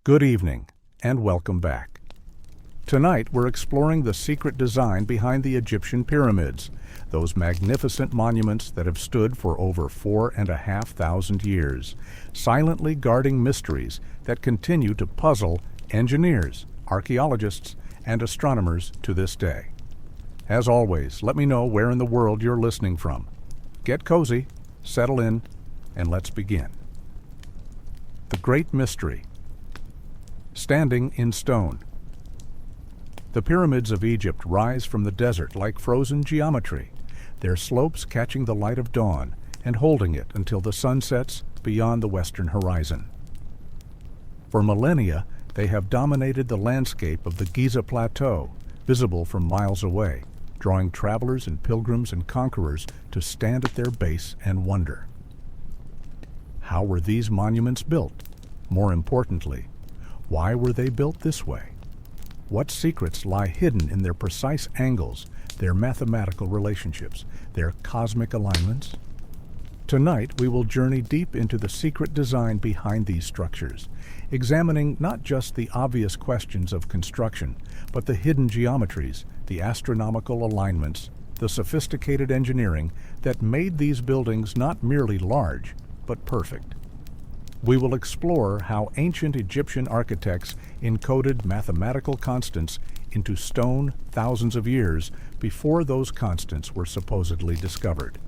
Good evening, and welcome back. Tonight we're exploring the secret design behind the Egyptian pyramids, those magnificent monuments that have stood for over 4,500 years, silently guarding mysteries that continue to puzzle engineers, archaeologists, and astronomers to this day. As always, let me know where in the world you're listening from. Get cozy, settle in, and let's begin. The Great Mystery. Standing in stone. The pyramids of Egypt rise from the desert like frozen geometry, their slopes catching the light of dawn and holding it until the sun sets beyond the western horizon. For millennia, they have dominated the landscape of the Giza plateau, visible from miles away, drawing travelers and pilgrims and conquerors to stand at their base and wonder. How were these monuments built? More importantly, why were they built this way? What secrets lie hidden in their precise angles, their mathematical relationships, their cosmic alignments? Tonight we will journey deep into the secret design behind these structures, examining not just the obvious questions of construction, but the hidden geometries, the astronomical alignments, the sophisticated engineering that made these buildings not merely large, but perfect. We will explore how ancient Egyptian architects encoded mathematical constants into stone thousands of years before those constants were supposedly discovered.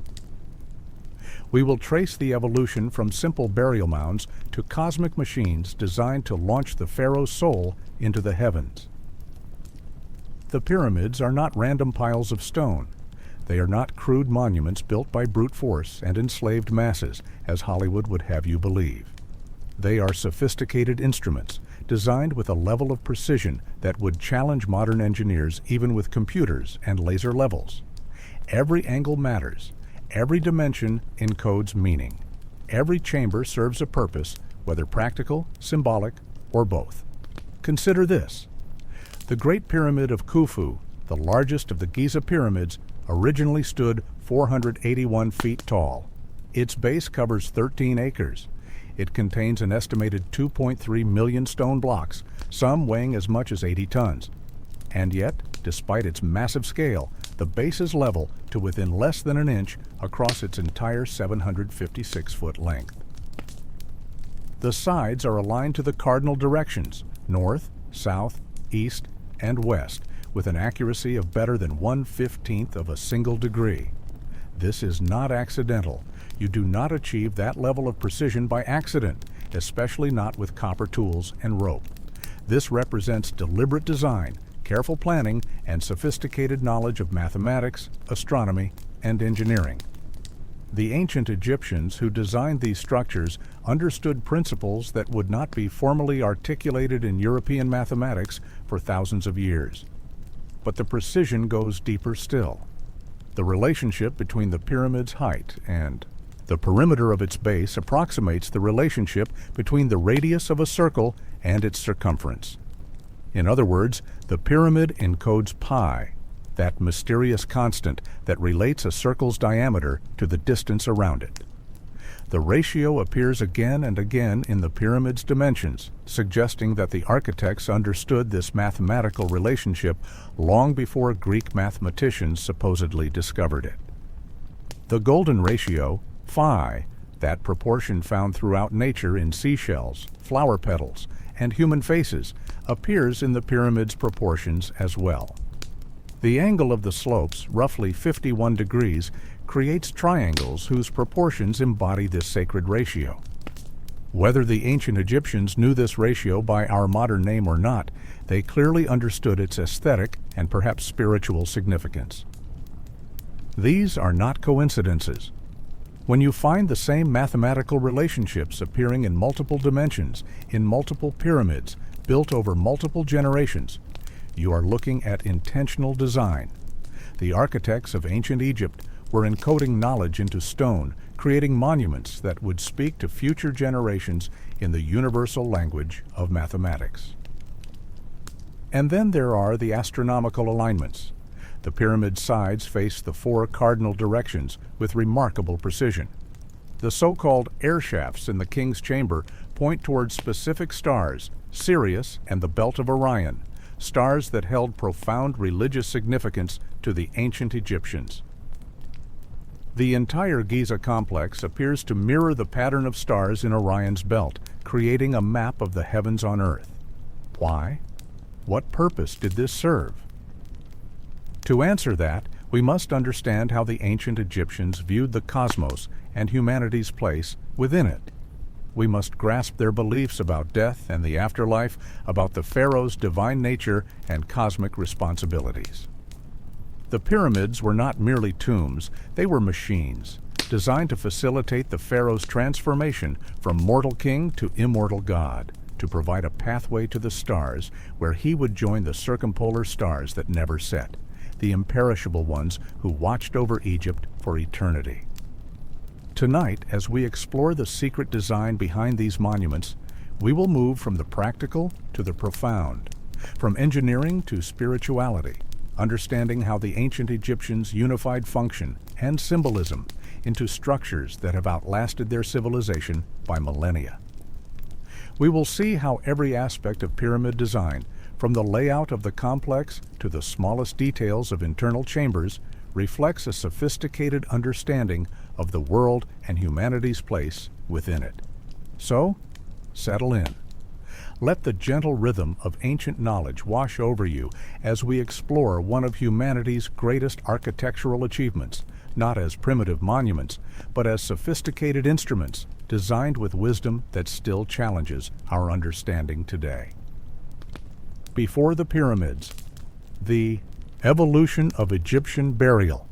We will trace the evolution from simple burial mounds to cosmic machines designed to launch the pharaoh's soul into the heavens. The pyramids are not random piles of stone. They are not crude monuments built by brute force and enslaved masses, as Hollywood would have you believe. They are sophisticated instruments, designed with a level of precision that would challenge modern engineers even with computers and laser levels. Every angle matters. Every dimension encodes meaning. Every chamber serves a purpose, whether practical, symbolic, or both. Consider this. The Great Pyramid of Khufu, the largest of the Giza pyramids, originally stood 481 feet tall. Its base covers 13 acres. It contains an estimated 2.3 million stone blocks, some weighing as much as 80 tons. And yet, despite its massive scale, the base is level to within less than an inch across its entire 756-foot length. The sides are aligned to the cardinal directions, north, south, east, and west, with an accuracy of better than 1/15 of a single degree. This is not accidental. You do not achieve that level of precision by accident, especially not with copper tools and rope. This represents deliberate design, careful planning, and sophisticated knowledge of mathematics, astronomy, and engineering. The ancient Egyptians who designed these structures understood principles that would not be formally articulated in European mathematics for thousands of years. But the precision goes deeper still. The relationship between the pyramid's height and the perimeter of its base approximates the relationship between the radius of a circle and its circumference. In other words, the pyramid encodes pi, that mysterious constant that relates a circle's diameter to the distance around it. The ratio appears again and again in the pyramid's dimensions, suggesting that the architects understood this mathematical relationship long before Greek mathematicians supposedly discovered it. The golden ratio, phi, that proportion found throughout nature in seashells, flower petals, and human faces, appears in the pyramid's proportions as well. The angle of the slopes, roughly 51 degrees, creates triangles whose proportions embody this sacred ratio. Whether the ancient Egyptians knew this ratio by our modern name or not, they clearly understood its aesthetic and perhaps spiritual significance. These are not coincidences. When you find the same mathematical relationships appearing in multiple dimensions, in multiple pyramids, built over multiple generations, you are looking at intentional design. The architects of ancient Egypt were encoding knowledge into stone, creating monuments that would speak to future generations in the universal language of mathematics. And then there are the astronomical alignments. The pyramid's sides face the 4 cardinal directions with remarkable precision. The so-called air shafts in the king's chamber point towards specific stars, Sirius and the Belt of Orion, stars that held profound religious significance to the ancient Egyptians. The entire Giza complex appears to mirror the pattern of stars in Orion's belt, creating a map of the heavens on Earth. Why? What purpose did this serve? To answer that, we must understand how the ancient Egyptians viewed the cosmos and humanity's place within it. We must grasp their beliefs about death and the afterlife, about the pharaoh's divine nature and cosmic responsibilities. The pyramids were not merely tombs, they were machines, designed to facilitate the pharaoh's transformation from mortal king to immortal god, to provide a pathway to the stars where he would join the circumpolar stars that never set, the imperishable ones who watched over Egypt for eternity. Tonight, as we explore the secret design behind these monuments, we will move from the practical to the profound, from engineering to spirituality, understanding how the ancient Egyptians unified function and symbolism into structures that have outlasted their civilization by millennia. We will see how every aspect of pyramid design, from the layout of the complex to the smallest details of internal chambers, reflects a sophisticated understanding of the world and humanity's place within it. So, settle in. Let the gentle rhythm of ancient knowledge wash over you as we explore one of humanity's greatest architectural achievements, not as primitive monuments, but as sophisticated instruments designed with wisdom that still challenges our understanding today. Before the pyramids, the evolution of Egyptian burial.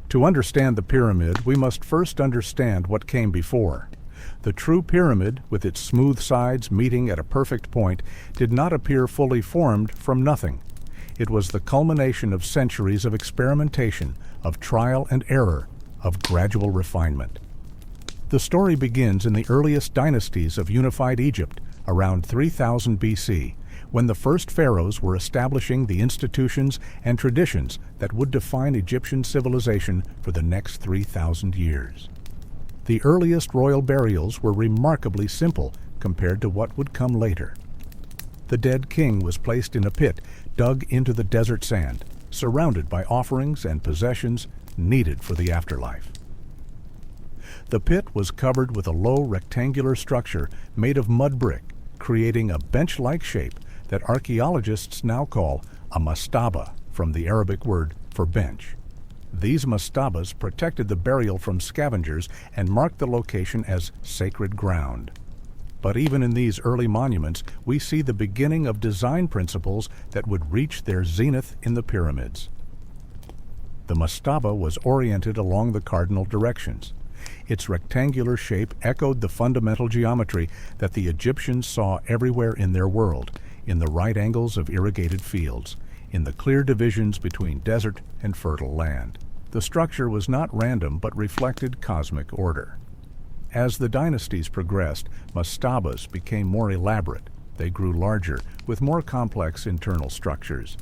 To understand the pyramid, we must first understand what came before. The true pyramid, with its smooth sides meeting at a perfect point, did not appear fully formed from nothing. It was the culmination of centuries of experimentation, of trial and error, of gradual refinement. The story begins in the earliest dynasties of unified Egypt, around 3000 BC, when the first pharaohs were establishing the institutions and traditions that would define Egyptian civilization for the next 3,000 years. The earliest royal burials were remarkably simple compared to what would come later. The dead king was placed in a pit dug into the desert sand, surrounded by offerings and possessions needed for the afterlife. The pit was covered with a low rectangular structure made of mud brick, creating a bench-like shape that archaeologists now call a mastaba, from the Arabic word for bench. These mastabas protected the burial from scavengers and marked the location as sacred ground. But even in these early monuments, we see the beginning of design principles that would reach their zenith in the pyramids. The mastaba was oriented along the cardinal directions. Its rectangular shape echoed the fundamental geometry that the Egyptians saw everywhere in their world, in the right angles of irrigated fields, in the clear divisions between desert and fertile land. The structure was not random but reflected cosmic order. As the dynasties progressed, mastabas became more elaborate. They grew larger, with more complex internal structures.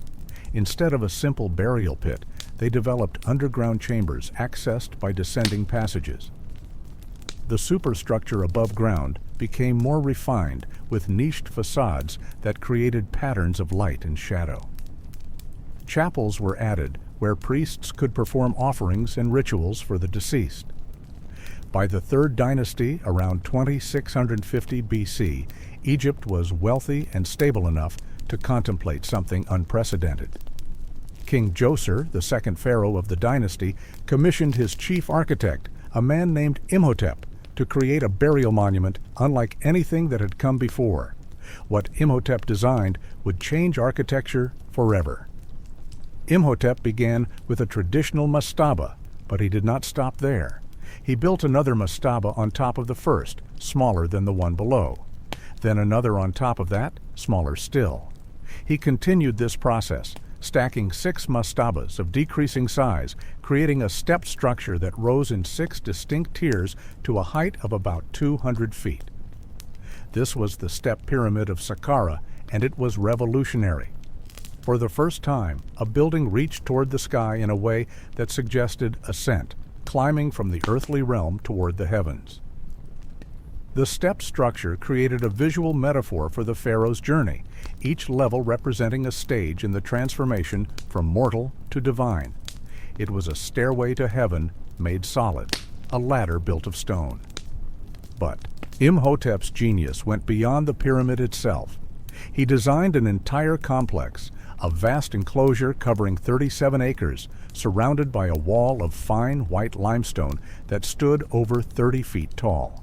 Instead of a simple burial pit, they developed underground chambers accessed by descending passages. The superstructure above ground became more refined, with niched facades that created patterns of light and shadow. Chapels were added, where priests could perform offerings and rituals for the deceased. By the Third Dynasty, around 2650 BC, Egypt was wealthy and stable enough to contemplate something unprecedented. King Djoser, the second pharaoh of the dynasty, commissioned his chief architect, a man named Imhotep, to create a burial monument unlike anything that had come before. What Imhotep designed would change architecture forever. Imhotep began with a traditional mastaba, but he did not stop there. He built another mastaba on top of the first, smaller than the one below. Then another on top of that, smaller still. He continued this process, stacking 6 mastabas of decreasing size, creating a stepped structure that rose in 6 distinct tiers to a height of about 200 feet. This was the step pyramid of Saqqara, and it was revolutionary. For the first time, a building reached toward the sky in a way that suggested ascent, climbing from the earthly realm toward the heavens. The step structure created a visual metaphor for the pharaoh's journey, each level representing a stage in the transformation from mortal to divine. It was a stairway to heaven made solid, a ladder built of stone. But Imhotep's genius went beyond the pyramid itself. He designed an entire complex, a vast enclosure covering 37 acres, surrounded by a wall of fine white limestone that stood over 30 feet tall.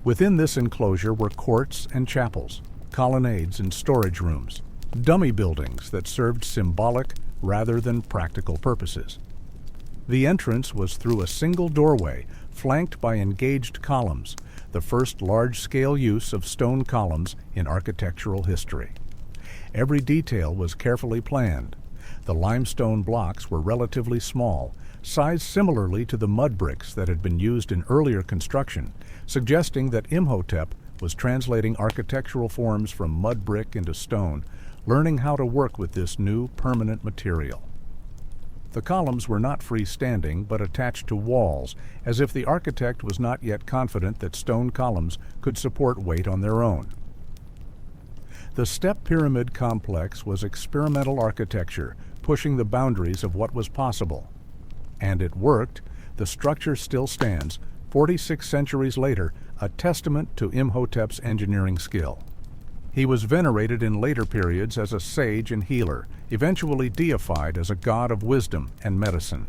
Within this enclosure were courts and chapels, colonnades and storage rooms, dummy buildings that served symbolic rather than practical purposes. The entrance was through a single doorway flanked by engaged columns, the first large-scale use of stone columns in architectural history. Every detail was carefully planned. The limestone blocks were relatively small, sized similarly to the mud bricks that had been used in earlier construction, suggesting that Imhotep was translating architectural forms from mud brick into stone, learning how to work with this new permanent material. The columns were not freestanding, but attached to walls, as if the architect was not yet confident that stone columns could support weight on their own. The step pyramid complex was experimental architecture, pushing the boundaries of what was possible. And it worked. The structure still stands, 46 centuries later, a testament to Imhotep's engineering skill. He was venerated in later periods as a sage and healer, eventually deified as a god of wisdom and medicine.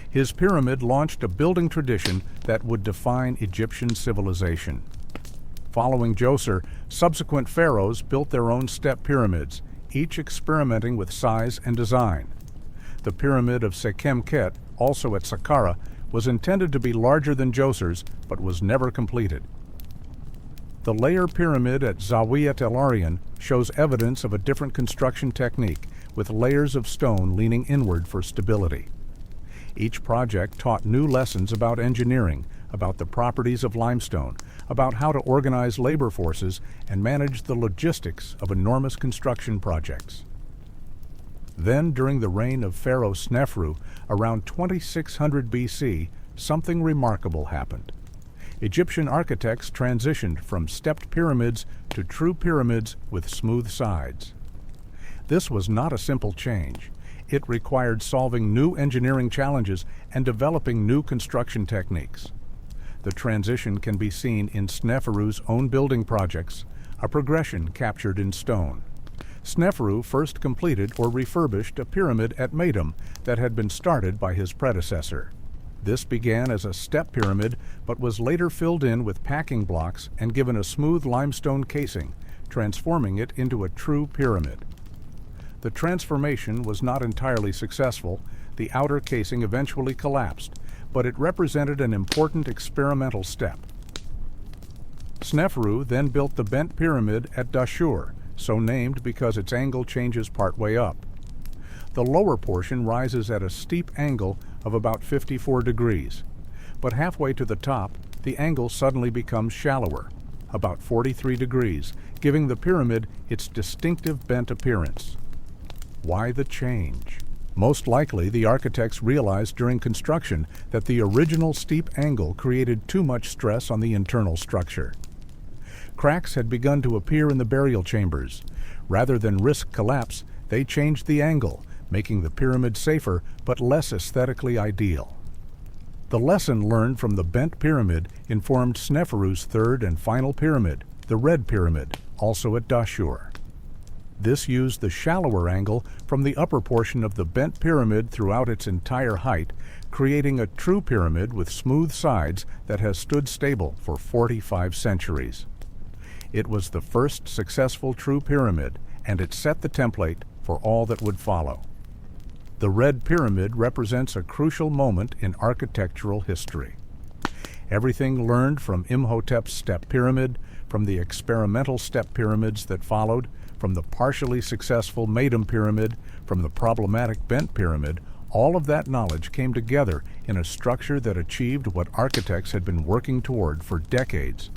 His pyramid launched a building tradition that would define Egyptian civilization. Following Djoser, subsequent pharaohs built their own step pyramids, each experimenting with size and design. The pyramid of Sekhemkhet, also at Saqqara, was intended to be larger than Djoser's, but was never completed. The layer pyramid at Zawiyat el-Aryan shows evidence of a different construction technique, with layers of stone leaning inward for stability. Each project taught new lessons about engineering, about the properties of limestone, about how to organize labor forces and manage the logistics of enormous construction projects. Then, during the reign of Pharaoh Snefru, around 2600 BC, something remarkable happened. Egyptian architects transitioned from stepped pyramids to true pyramids with smooth sides. This was not a simple change. It required solving new engineering challenges and developing new construction techniques. The transition can be seen in Sneferu's own building projects, a progression captured in stone. Sneferu first completed or refurbished a pyramid at Meidum that had been started by his predecessor. This began as a step pyramid, but was later filled in with packing blocks and given a smooth limestone casing, transforming it into a true pyramid. The transformation was not entirely successful. The outer casing eventually collapsed, but it represented an important experimental step. Sneferu then built the bent pyramid at Dashur, so named because its angle changes partway up. The lower portion rises at a steep angle of about 54 degrees, but halfway to the top, the angle suddenly becomes shallower, about 43 degrees, giving the pyramid its distinctive bent appearance. Why the change? Most likely, the architects realized during construction that the original steep angle created too much stress on the internal structure. Cracks had begun to appear in the burial chambers. Rather than risk collapse, they changed the angle, making the pyramid safer but less aesthetically ideal. The lesson learned from the bent pyramid informed Sneferu's third and final pyramid, the Red Pyramid, also at Dashur. This used the shallower angle from the upper portion of the bent pyramid throughout its entire height, creating a true pyramid with smooth sides that has stood stable for 45 centuries. It was the first successful true pyramid, and it set the template for all that would follow. The Red Pyramid represents a crucial moment in architectural history. Everything learned from Imhotep's step pyramid, from the experimental step pyramids that followed, from the partially successful Meidum pyramid, from the problematic bent pyramid, all of that knowledge came together in a structure that achieved what architects had been working toward for decades: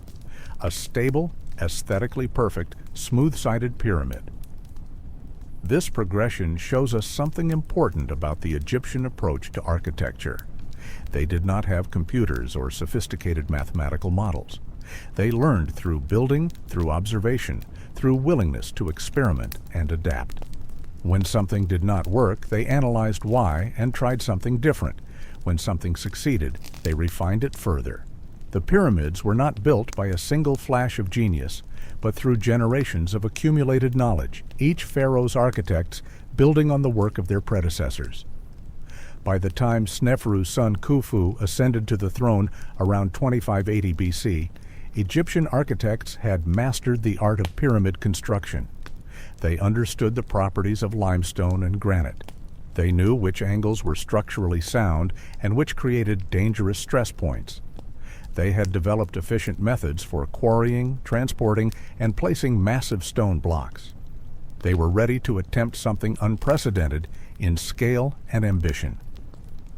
a stable, aesthetically perfect, smooth-sided pyramid. This progression shows us something important about the Egyptian approach to architecture. They did not have computers or sophisticated mathematical models. They learned through building, through observation, through willingness to experiment and adapt. When something did not work, they analyzed why and tried something different. When something succeeded, they refined it further. The pyramids were not built by a single flash of genius, but through generations of accumulated knowledge, each pharaoh's architects building on the work of their predecessors. By the time Sneferu's son Khufu ascended to the throne around 2580 BC, Egyptian architects had mastered the art of pyramid construction. They understood the properties of limestone and granite. They knew which angles were structurally sound and which created dangerous stress points. They had developed efficient methods for quarrying, transporting, and placing massive stone blocks. They were ready to attempt something unprecedented in scale and ambition.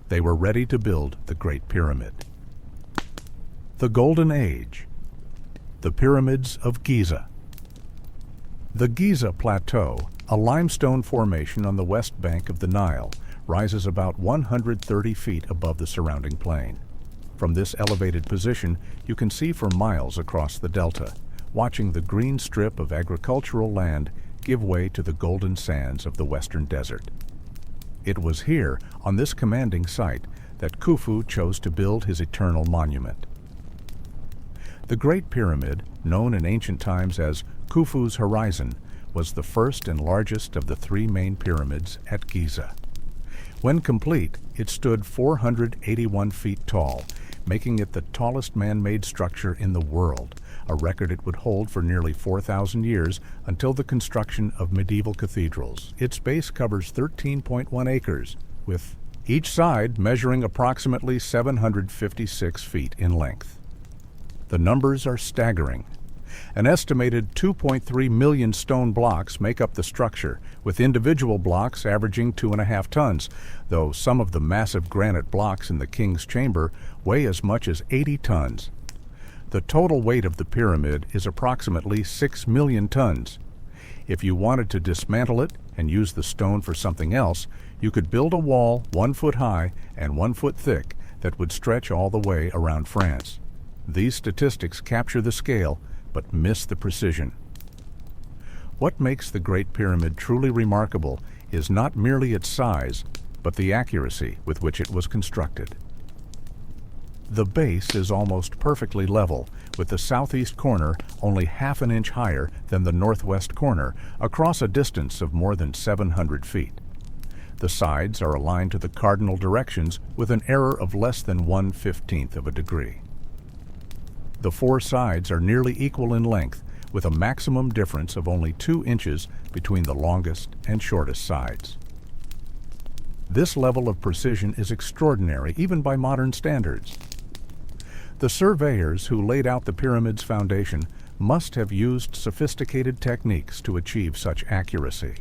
They were ready to build the Great Pyramid. The Golden Age. The Pyramids of Giza. The Giza Plateau, a limestone formation on the west bank of the Nile, rises about 130 feet above the surrounding plain. From this elevated position, you can see for miles across the delta, watching the green strip of agricultural land give way to the golden sands of the western desert. It was here, on this commanding site, that Khufu chose to build his eternal monument. The Great Pyramid, known in ancient times as Khufu's Horizon, was the first and largest of the three main pyramids at Giza. When complete, it stood 481 feet tall, making it the tallest man-made structure in the world, a record it would hold for nearly 4,000 years until the construction of medieval cathedrals. Its base covers 13.1 acres, with each side measuring approximately 756 feet in length. The numbers are staggering. An estimated 2.3 million stone blocks make up the structure, with individual blocks averaging 2.5 tons, though some of the massive granite blocks in the King's Chamber weigh as much as 80 tons. The total weight of the pyramid is approximately 6 million tons. If you wanted to dismantle it and use the stone for something else, you could build a wall 1 foot high and 1 foot thick that would stretch all the way around France. These statistics capture the scale, but miss the precision. What makes the Great Pyramid truly remarkable is not merely its size, but the accuracy with which it was constructed. The base is almost perfectly level, with the southeast corner only half an inch higher than the northwest corner, across a distance of more than 700 feet. The sides are aligned to the cardinal directions with an error of less than 1/15 of a degree. The four sides are nearly equal in length, with a maximum difference of only 2 inches between the longest and shortest sides. This level of precision is extraordinary even by modern standards. The surveyors who laid out the pyramid's foundation must have used sophisticated techniques to achieve such accuracy.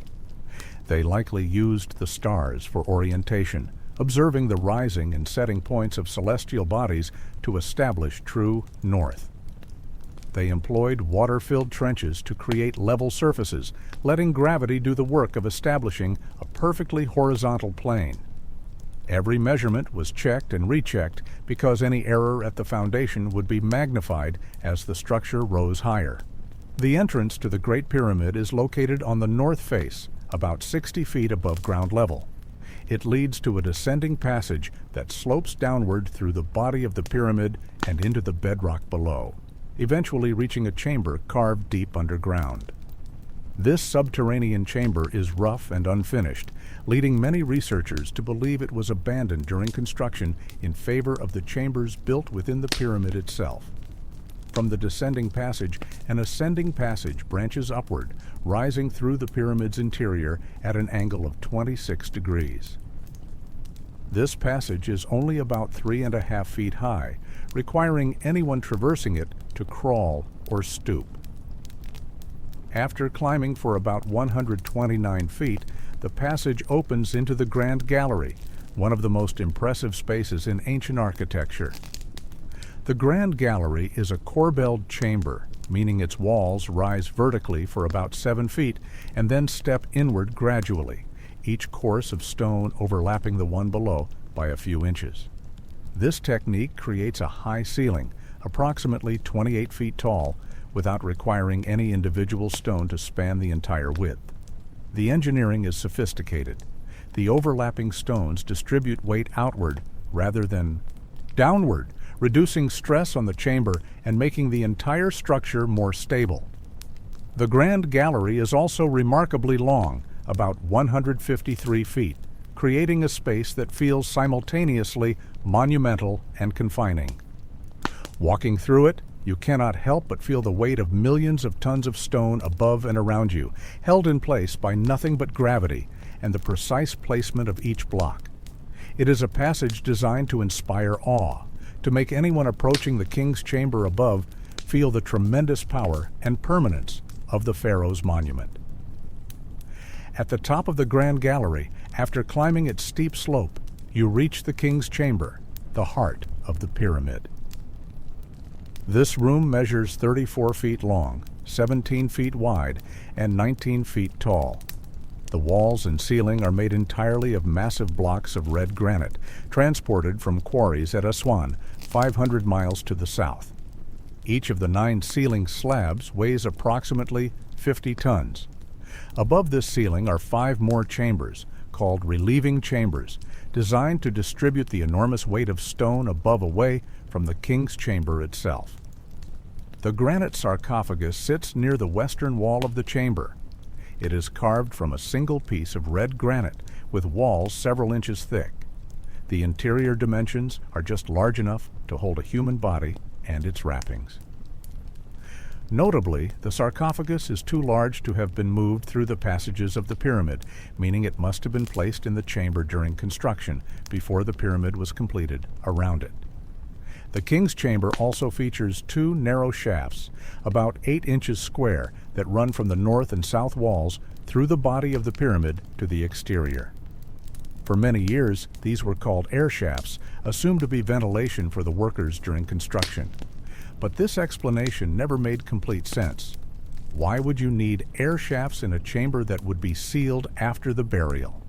They likely used the stars for orientation, observing the rising and setting points of celestial bodies to establish true north. They employed water-filled trenches to create level surfaces, letting gravity do the work of establishing a perfectly horizontal plane. Every measurement was checked and rechecked because any error at the foundation would be magnified as the structure rose higher. The entrance to the Great Pyramid is located on the north face, about 60 feet above ground level. It leads to a descending passage that slopes downward through the body of the pyramid and into the bedrock below, eventually reaching a chamber carved deep underground. This subterranean chamber is rough and unfinished, leading many researchers to believe it was abandoned during construction in favor of the chambers built within the pyramid itself. From the descending passage, an ascending passage branches upward, rising through the pyramid's interior at an angle of 26 degrees. This passage is only about 3.5 feet high, requiring anyone traversing it to crawl or stoop. After climbing for about 129 feet, the passage opens into the Grand Gallery, one of the most impressive spaces in ancient architecture. The Grand Gallery is a corbelled chamber, meaning its walls rise vertically for about 7 feet and then step inward gradually, each course of stone overlapping the one below by a few inches. This technique creates a high ceiling, approximately 28 feet tall, without requiring any individual stone to span the entire width. The engineering is sophisticated. The overlapping stones distribute weight outward rather than downward, reducing stress on the chamber and making the entire structure more stable. The Grand Gallery is also remarkably long, about 153 feet, creating a space that feels simultaneously monumental and confining. Walking through it, you cannot help but feel the weight of millions of tons of stone above and around you, held in place by nothing but gravity and the precise placement of each block. It is a passage designed to inspire awe, to make anyone approaching the king's chamber above feel the tremendous power and permanence of the pharaoh's monument. At the top of the Grand Gallery, after climbing its steep slope, you reach the king's chamber, the heart of the pyramid. This room measures 34 feet long, 17 feet wide, and 19 feet tall. The walls and ceiling are made entirely of massive blocks of red granite, transported from quarries at Aswan, 500 miles to the south. Each of the 9 ceiling slabs weighs approximately 50 tons. Above this ceiling are 5 more chambers, called relieving chambers, designed to distribute the enormous weight of stone above away from the king's chamber itself. The granite sarcophagus sits near the western wall of the chamber. It is carved from a single piece of red granite with walls several inches thick. The interior dimensions are just large enough to hold a human body and its wrappings. Notably, the sarcophagus is too large to have been moved through the passages of the pyramid, meaning it must have been placed in the chamber during construction before the pyramid was completed around it. The king's chamber also features 2 narrow shafts, about 8 inches square, that run from the north and south walls through the body of the pyramid to the exterior. For many years, these were called air shafts, assumed to be ventilation for the workers during construction. But this explanation never made complete sense. Why would you need air shafts in a chamber that would be sealed after the burial?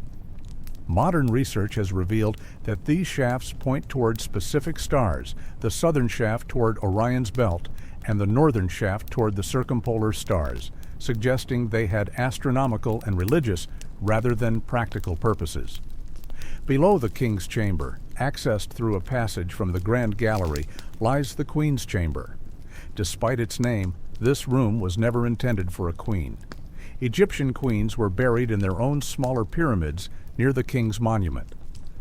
Modern research has revealed that these shafts point toward specific stars, the southern shaft toward Orion's belt and the northern shaft toward the circumpolar stars, suggesting they had astronomical and religious rather than practical purposes. Below the king's chamber, accessed through a passage from the Grand Gallery, lies the queen's chamber. Despite its name, this room was never intended for a queen. Egyptian queens were buried in their own smaller pyramids near the king's monument.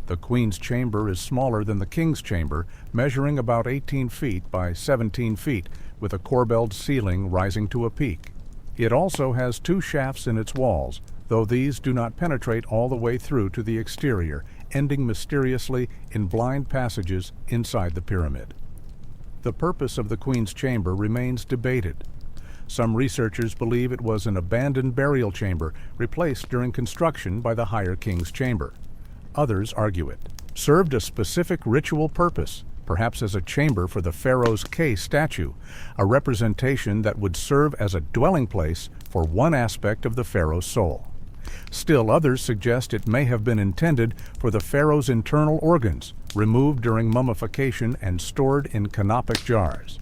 The queen's chamber is smaller than the king's chamber, measuring about 18 feet by 17 feet, with a corbelled ceiling rising to a peak. It also has 2 shafts in its walls, though these do not penetrate all the way through to the exterior, ending mysteriously in blind passages inside the pyramid. The purpose of the queen's chamber remains debated. Some researchers believe it was an abandoned burial chamber replaced during construction by the higher king's chamber. Others argue it served a specific ritual purpose, perhaps as a chamber for the pharaoh's K statue, a representation that would serve as a dwelling place for one aspect of the pharaoh's soul. Still others suggest it may have been intended for the pharaoh's internal organs, removed during mummification and stored in canopic jars.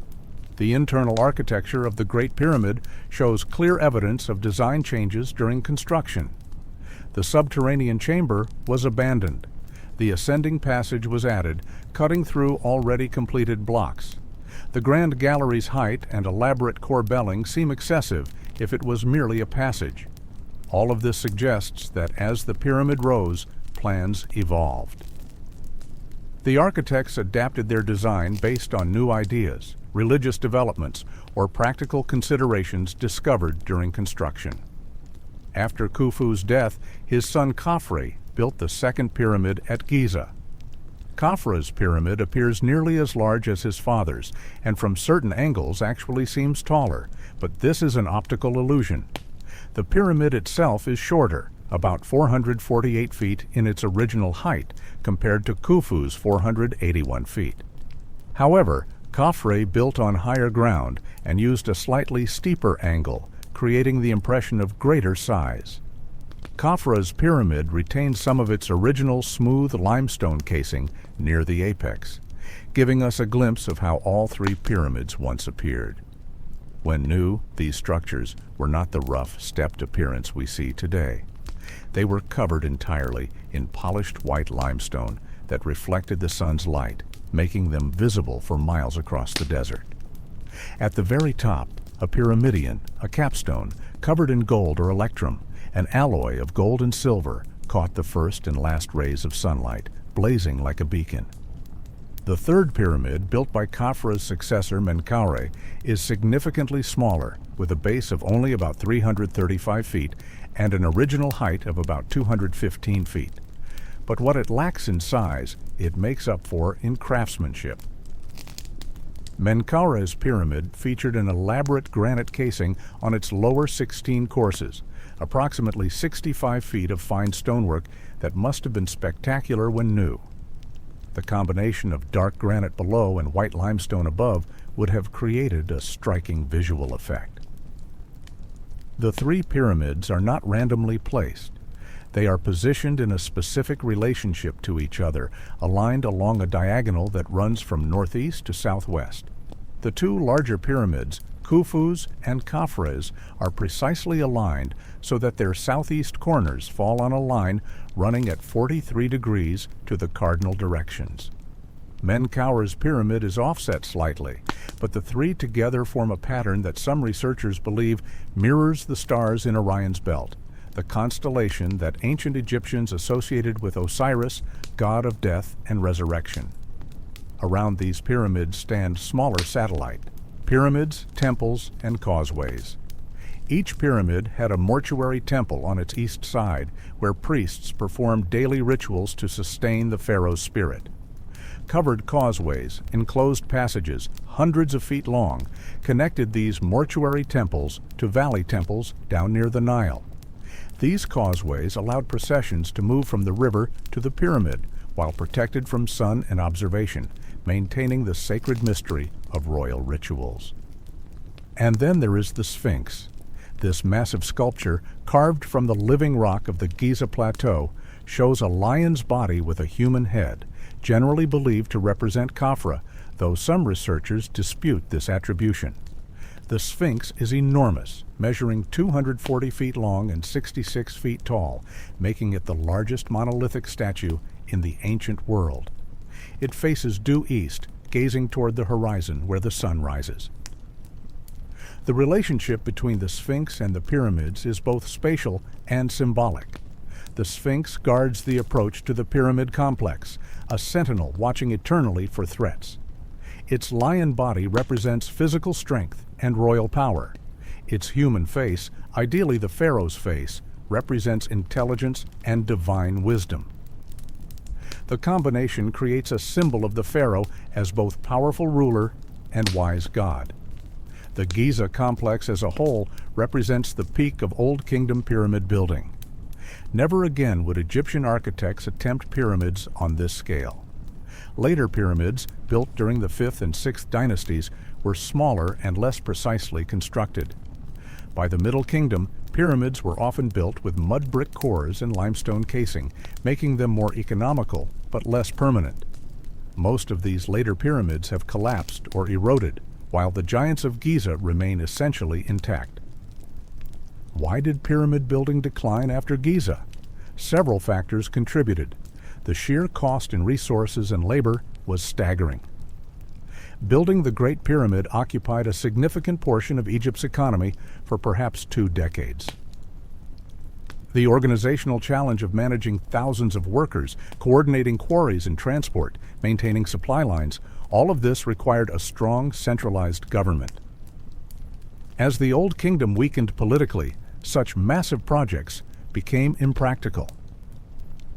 The internal architecture of the Great Pyramid shows clear evidence of design changes during construction. The subterranean chamber was abandoned. The ascending passage was added, cutting through already completed blocks. The Grand Gallery's height and elaborate corbelling seem excessive if it was merely a passage. All of this suggests that as the pyramid rose, plans evolved. The architects adapted their design based on new ideas, religious developments, or practical considerations discovered during construction. After Khufu's death, his son Khafre built the second pyramid at Giza. Khafre's pyramid appears nearly as large as his father's, and from certain angles actually seems taller, but this is an optical illusion. The pyramid itself is shorter, about 448 feet in its original height, compared to Khufu's 481 feet. However, Khafre built on higher ground and used a slightly steeper angle, creating the impression of greater size. Khafre's pyramid retains some of its original smooth limestone casing near the apex. giving us a glimpse of how all three pyramids once appeared. When new, these structures were not the rough, stepped appearance we see today. They were covered entirely in polished white limestone that reflected the sun's light, making them visible for miles across the desert. At the very top, a pyramidion, a capstone, covered in gold or electrum, an alloy of gold and silver, caught the first and last rays of sunlight, blazing like a beacon. The third pyramid, built by Khafra's successor Menkaure, is significantly smaller, with a base of only about 335 feet and an original height of about 215 feet. But what it lacks in size, it makes up for in craftsmanship. Menkaure's pyramid featured an elaborate granite casing on its lower 16 courses, approximately 65 feet of fine stonework that must have been spectacular when new. The combination of dark granite below and white limestone above would have created a striking visual effect. The three pyramids are not randomly placed. They are positioned in a specific relationship to each other, aligned along a diagonal that runs from northeast to southwest. The two larger pyramids, Khufu's and Khafra's, are precisely aligned so that their southeast corners fall on a line running at 43 degrees to the cardinal directions. Menkaure's pyramid is offset slightly, but the three together form a pattern that some researchers believe mirrors the stars in Orion's belt, the constellation that ancient Egyptians associated with Osiris, god of death and resurrection. Around these pyramids stand smaller satellites, pyramids, temples, and causeways. Each pyramid had a mortuary temple on its east side where priests performed daily rituals to sustain the pharaoh's spirit. Covered causeways, enclosed passages, hundreds of feet long, connected these mortuary temples to valley temples down near the Nile. These causeways allowed processions to move from the river to the pyramid while protected from sun and observation, maintaining the sacred mystery of royal rituals. And then there is the Sphinx. This massive sculpture, carved from the living rock of the Giza Plateau, shows a lion's body with a human head, generally believed to represent Khafra, though some researchers dispute this attribution. The Sphinx is enormous, measuring 240 feet long and 66 feet tall, making it the largest monolithic statue in the ancient world. It faces due east, gazing toward the horizon where the sun rises. The relationship between the Sphinx and the pyramids is both spatial and symbolic. The Sphinx guards the approach to the pyramid complex, a sentinel watching eternally for threats. Its lion body represents physical strength and royal power. Its human face, ideally the pharaoh's face, represents intelligence and divine wisdom. The combination creates a symbol of the pharaoh as both powerful ruler and wise god. The Giza complex as a whole represents the peak of Old Kingdom pyramid building. Never again would Egyptian architects attempt pyramids on this scale. Later pyramids, built during the 5th and 6th dynasties, were smaller and less precisely constructed. By the Middle Kingdom, pyramids were often built with mud brick cores and limestone casing, making them more economical but less permanent. Most of these later pyramids have collapsed or eroded, while the giants of Giza remain essentially intact. Why did pyramid building decline after Giza? Several factors contributed. The sheer cost in resources and labor was staggering. Building the Great Pyramid occupied a significant portion of Egypt's economy for perhaps 2 decades. The organizational challenge of managing thousands of workers, coordinating quarries and transport, maintaining supply lines, all of this required a strong, centralized government. As the Old Kingdom weakened politically, such massive projects became impractical.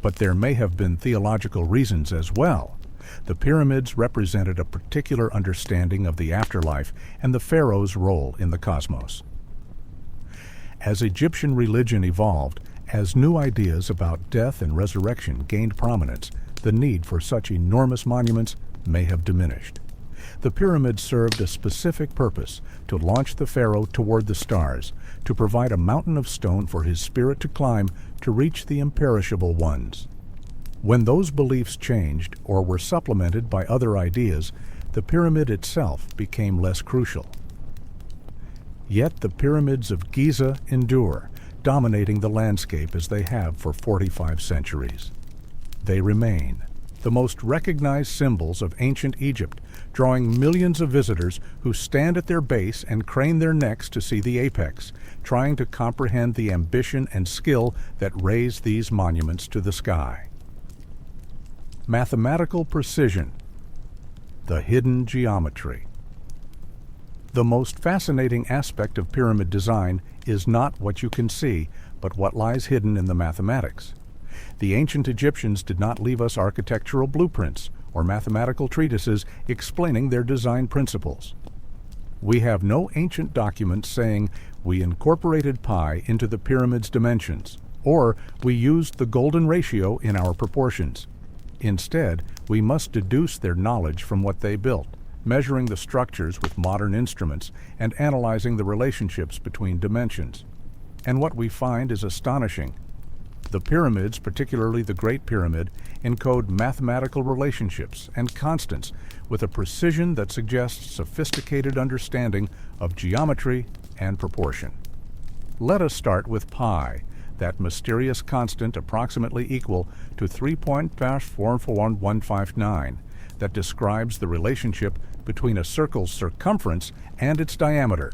But there may have been theological reasons as well. The pyramids represented a particular understanding of the afterlife and the pharaoh's role in the cosmos. As Egyptian religion evolved, as new ideas about death and resurrection gained prominence, the need for such enormous monuments may have diminished. The pyramids served a specific purpose: to launch the pharaoh toward the stars, to provide a mountain of stone for his spirit to climb to reach the imperishable ones. When those beliefs changed or were supplemented by other ideas, the pyramid itself became less crucial. Yet the pyramids of Giza endure, dominating the landscape as they have for 45 centuries. They remain the most recognized symbols of ancient Egypt, drawing millions of visitors who stand at their base and crane their necks to see the apex, trying to comprehend the ambition and skill that raised these monuments to the sky. Mathematical precision, the hidden geometry. The most fascinating aspect of pyramid design is not what you can see, but what lies hidden in the mathematics. The ancient Egyptians did not leave us architectural blueprints or mathematical treatises explaining their design principles. We have no ancient documents saying we incorporated pi into the pyramid's dimensions, or we used the golden ratio in our proportions. Instead, we must deduce their knowledge from what they built, measuring the structures with modern instruments and analyzing the relationships between dimensions. And what we find is astonishing. The pyramids, particularly the Great Pyramid, encode mathematical relationships and constants with a precision that suggests sophisticated understanding of geometry and proportion. Let us start with pi, that mysterious constant approximately equal to 3.441159 that describes the relationship between a circle's circumference and its diameter.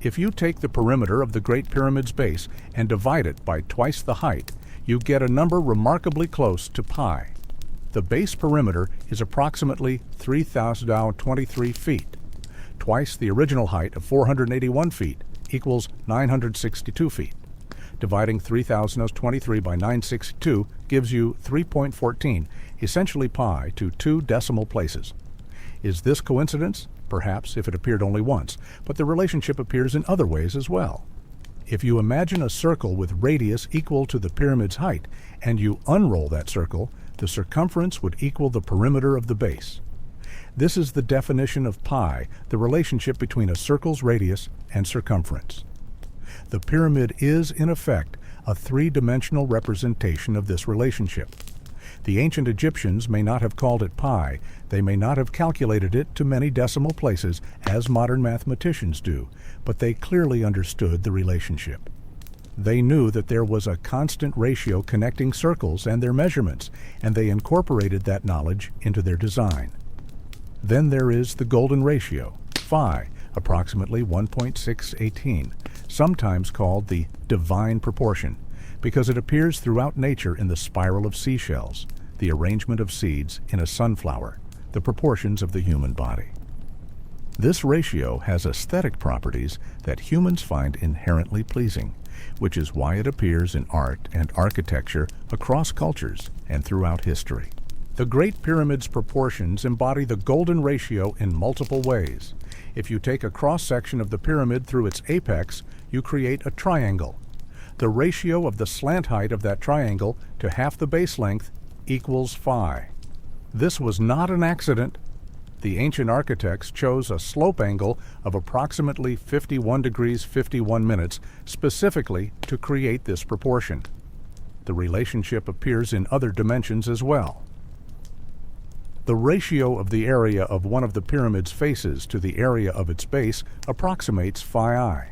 If you take the perimeter of the Great Pyramid's base and divide it by twice the height, you get a number remarkably close to pi. The base perimeter is approximately 3,023 feet. Twice the original height of 481 feet equals 962 feet. Dividing 3,023 by 962 gives you 3.14, essentially pi to 2 decimal places. Is this coincidence? Perhaps, if it appeared only once, but the relationship appears in other ways as well. If you imagine a circle with radius equal to the pyramid's height, and you unroll that circle, the circumference would equal the perimeter of the base. This is the definition of pi, the relationship between a circle's radius and circumference. The pyramid is, in effect, a three-dimensional representation of this relationship. The ancient Egyptians may not have called it pi, they may not have calculated it to many decimal places as modern mathematicians do, but they clearly understood the relationship. They knew that there was a constant ratio connecting circles and their measurements, and they incorporated that knowledge into their design. Then there is the golden ratio, phi, approximately 1.618, sometimes called the divine proportion, because it appears throughout nature in the spiral of seashells, the arrangement of seeds in a sunflower, the proportions of the human body. This ratio has aesthetic properties that humans find inherently pleasing, which is why it appears in art and architecture across cultures and throughout history. The Great Pyramid's proportions embody the golden ratio in multiple ways. If you take a cross-section of the pyramid through its apex, you create a triangle. The ratio of the slant height of that triangle to half the base length equals phi. This was not an accident. The ancient architects chose a slope angle of approximately 51 degrees 51 minutes specifically to create this proportion. The relationship appears in other dimensions as well. The ratio of the area of one of the pyramid's faces to the area of its base approximates phi I.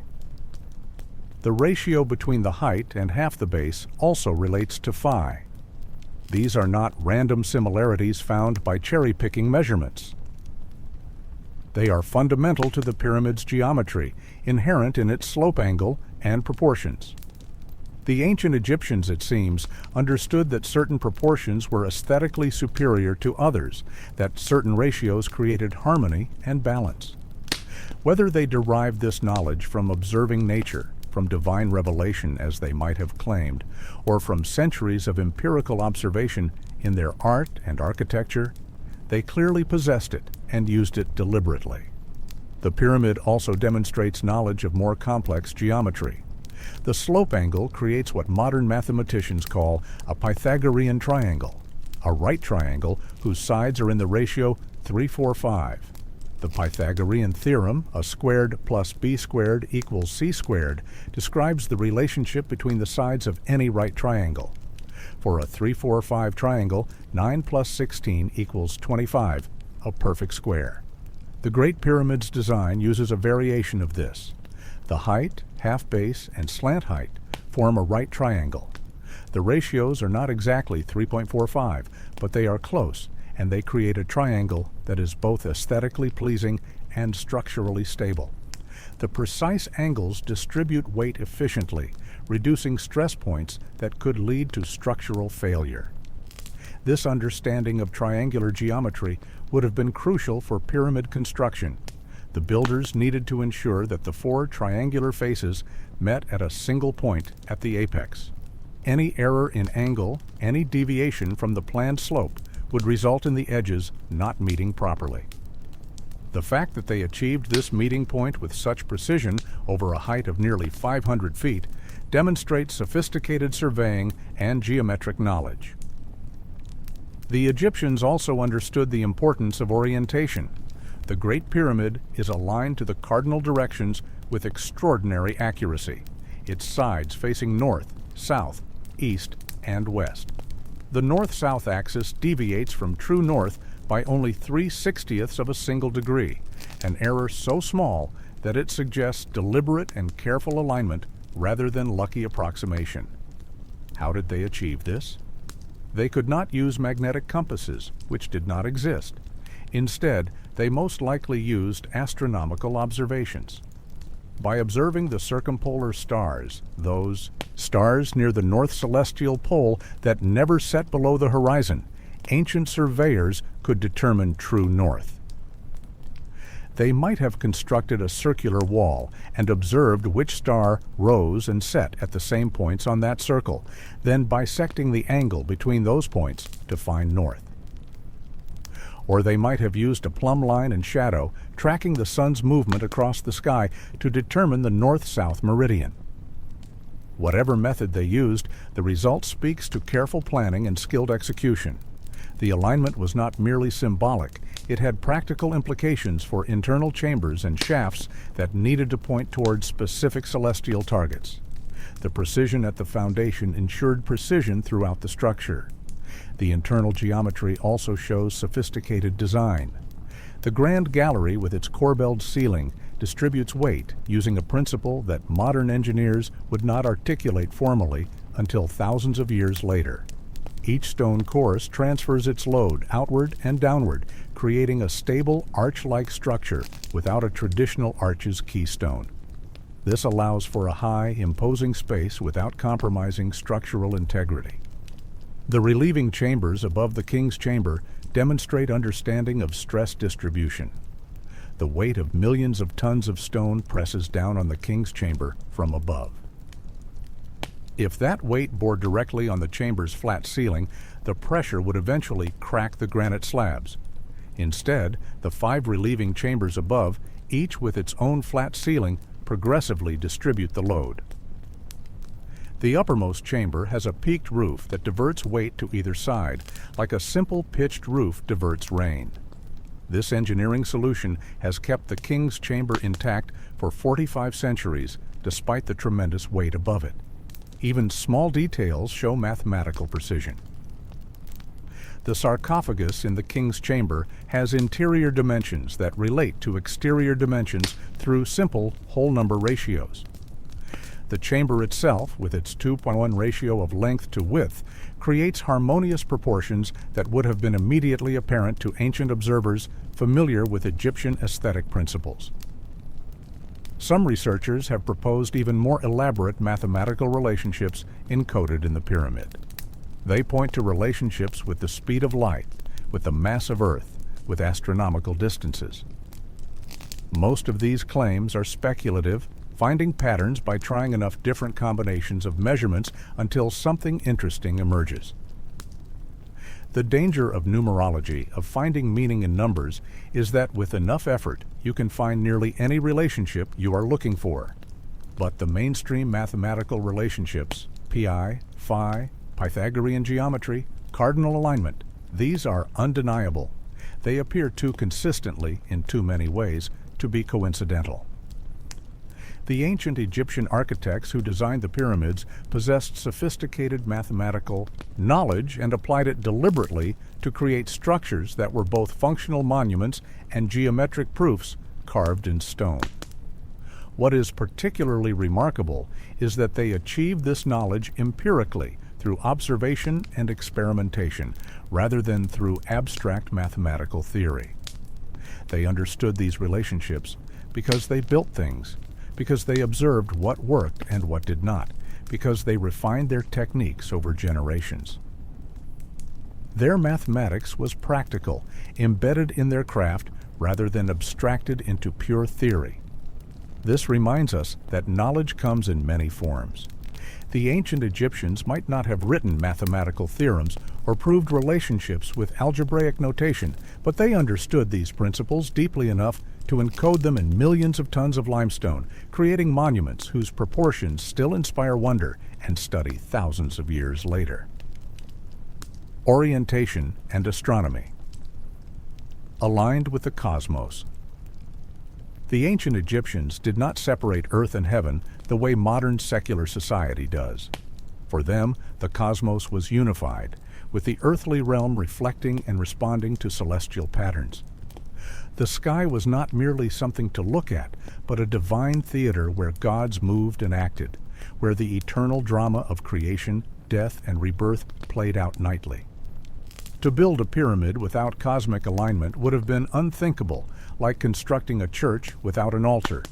The ratio between the height and half the base also relates to phi. These are not random similarities found by cherry-picking measurements. They are fundamental to the pyramid's geometry, inherent in its slope angle and proportions. The ancient Egyptians, it seems, understood that certain proportions were aesthetically superior to others, that certain ratios created harmony and balance. Whether they derived this knowledge from observing nature, from divine revelation as they might have claimed, or from centuries of empirical observation in their art and architecture, they clearly possessed it and used it deliberately. The pyramid also demonstrates knowledge of more complex geometry. The slope angle creates what modern mathematicians call a Pythagorean triangle, a right triangle whose sides are in the ratio 3:4:5. The Pythagorean theorem, a squared plus b squared equals c squared, describes the relationship between the sides of any right triangle. For a 3-4-5 triangle, 9 plus 16 equals 25, a perfect square. The Great Pyramid's design uses a variation of this. The height, half base, and slant height form a right triangle. The ratios are not exactly 3.45, but they are close, and they create a triangle that is both aesthetically pleasing and structurally stable. The precise angles distribute weight efficiently, reducing stress points that could lead to structural failure. This understanding of triangular geometry would have been crucial for pyramid construction. The builders needed to ensure that the 4 triangular faces met at a single point at the apex. Any error in angle, any deviation from the planned slope, would result in the edges not meeting properly. The fact that they achieved this meeting point with such precision over a height of nearly 500 feet demonstrates sophisticated surveying and geometric knowledge. The Egyptians also understood the importance of orientation. The Great Pyramid is aligned to the cardinal directions with extraordinary accuracy, its sides facing north, south, east, and west. The north-south axis deviates from true north by only 3/60ths of a single degree, an error so small that it suggests deliberate and careful alignment rather than lucky approximation. How did they achieve this? They could not use magnetic compasses, which did not exist. Instead, they most likely used astronomical observations. By observing the circumpolar stars, those stars near the north celestial pole that never set below the horizon, ancient surveyors could determine true north. They might have constructed a circular wall and observed which star rose and set at the same points on that circle, then bisecting the angle between those points to find north. Or they might have used a plumb line and shadow, tracking the sun's movement across the sky to determine the north-south meridian. Whatever method they used, the result speaks to careful planning and skilled execution. The alignment was not merely symbolic, it had practical implications for internal chambers and shafts that needed to point toward specific celestial targets. The precision at the foundation ensured precision throughout the structure. The internal geometry also shows sophisticated design. The grand gallery with its corbelled ceiling distributes weight using a principle that modern engineers would not articulate formally until thousands of years later. Each stone course transfers its load outward and downward, creating a stable arch-like structure without a traditional arch's keystone. This allows for a high, imposing space without compromising structural integrity. The relieving chambers above the king's chamber demonstrate understanding of stress distribution. The weight of millions of tons of stone presses down on the king's chamber from above. If that weight bore directly on the chamber's flat ceiling, the pressure would eventually crack the granite slabs. Instead, the 5 relieving chambers above, each with its own flat ceiling, progressively distribute the load. The uppermost chamber has a peaked roof that diverts weight to either side, like a simple pitched roof diverts rain. This engineering solution has kept the king's chamber intact for 45 centuries, despite the tremendous weight above it. Even small details show mathematical precision. The sarcophagus in the king's chamber has interior dimensions that relate to exterior dimensions through simple whole number ratios. The chamber itself, with its 2:1 ratio of length to width, creates harmonious proportions that would have been immediately apparent to ancient observers familiar with Egyptian aesthetic principles. Some researchers have proposed even more elaborate mathematical relationships encoded in the pyramid. They point to relationships with the speed of light, with the mass of Earth, with astronomical distances. Most of these claims are speculative, finding patterns by trying enough different combinations of measurements until something interesting emerges. The danger of numerology, of finding meaning in numbers, is that with enough effort, you can find nearly any relationship you are looking for. But the mainstream mathematical relationships, pi, phi, Pythagorean geometry, cardinal alignment, these are undeniable. They appear too consistently, in too many ways, to be coincidental. The ancient Egyptian architects who designed the pyramids possessed sophisticated mathematical knowledge and applied it deliberately to create structures that were both functional monuments and geometric proofs carved in stone. What is particularly remarkable is that they achieved this knowledge empirically through observation and experimentation, rather than through abstract mathematical theory. They understood these relationships because they built things, because they observed what worked and what did not, because they refined their techniques over generations. Their mathematics was practical, embedded in their craft rather than abstracted into pure theory. This reminds us that knowledge comes in many forms. The ancient Egyptians might not have written mathematical theorems or proved relationships with algebraic notation, but they understood these principles deeply enough to encode them in millions of tons of limestone, creating monuments whose proportions still inspire wonder and study thousands of years later. Orientation and astronomy. Aligned with the cosmos. The ancient Egyptians did not separate earth and heaven the way modern secular society does. For them, the cosmos was unified, with the earthly realm reflecting and responding to celestial patterns. The sky was not merely something to look at, but a divine theater where gods moved and acted, where the eternal drama of creation, death, and rebirth played out nightly. To build a pyramid without cosmic alignment would have been unthinkable, like constructing a church without an altar.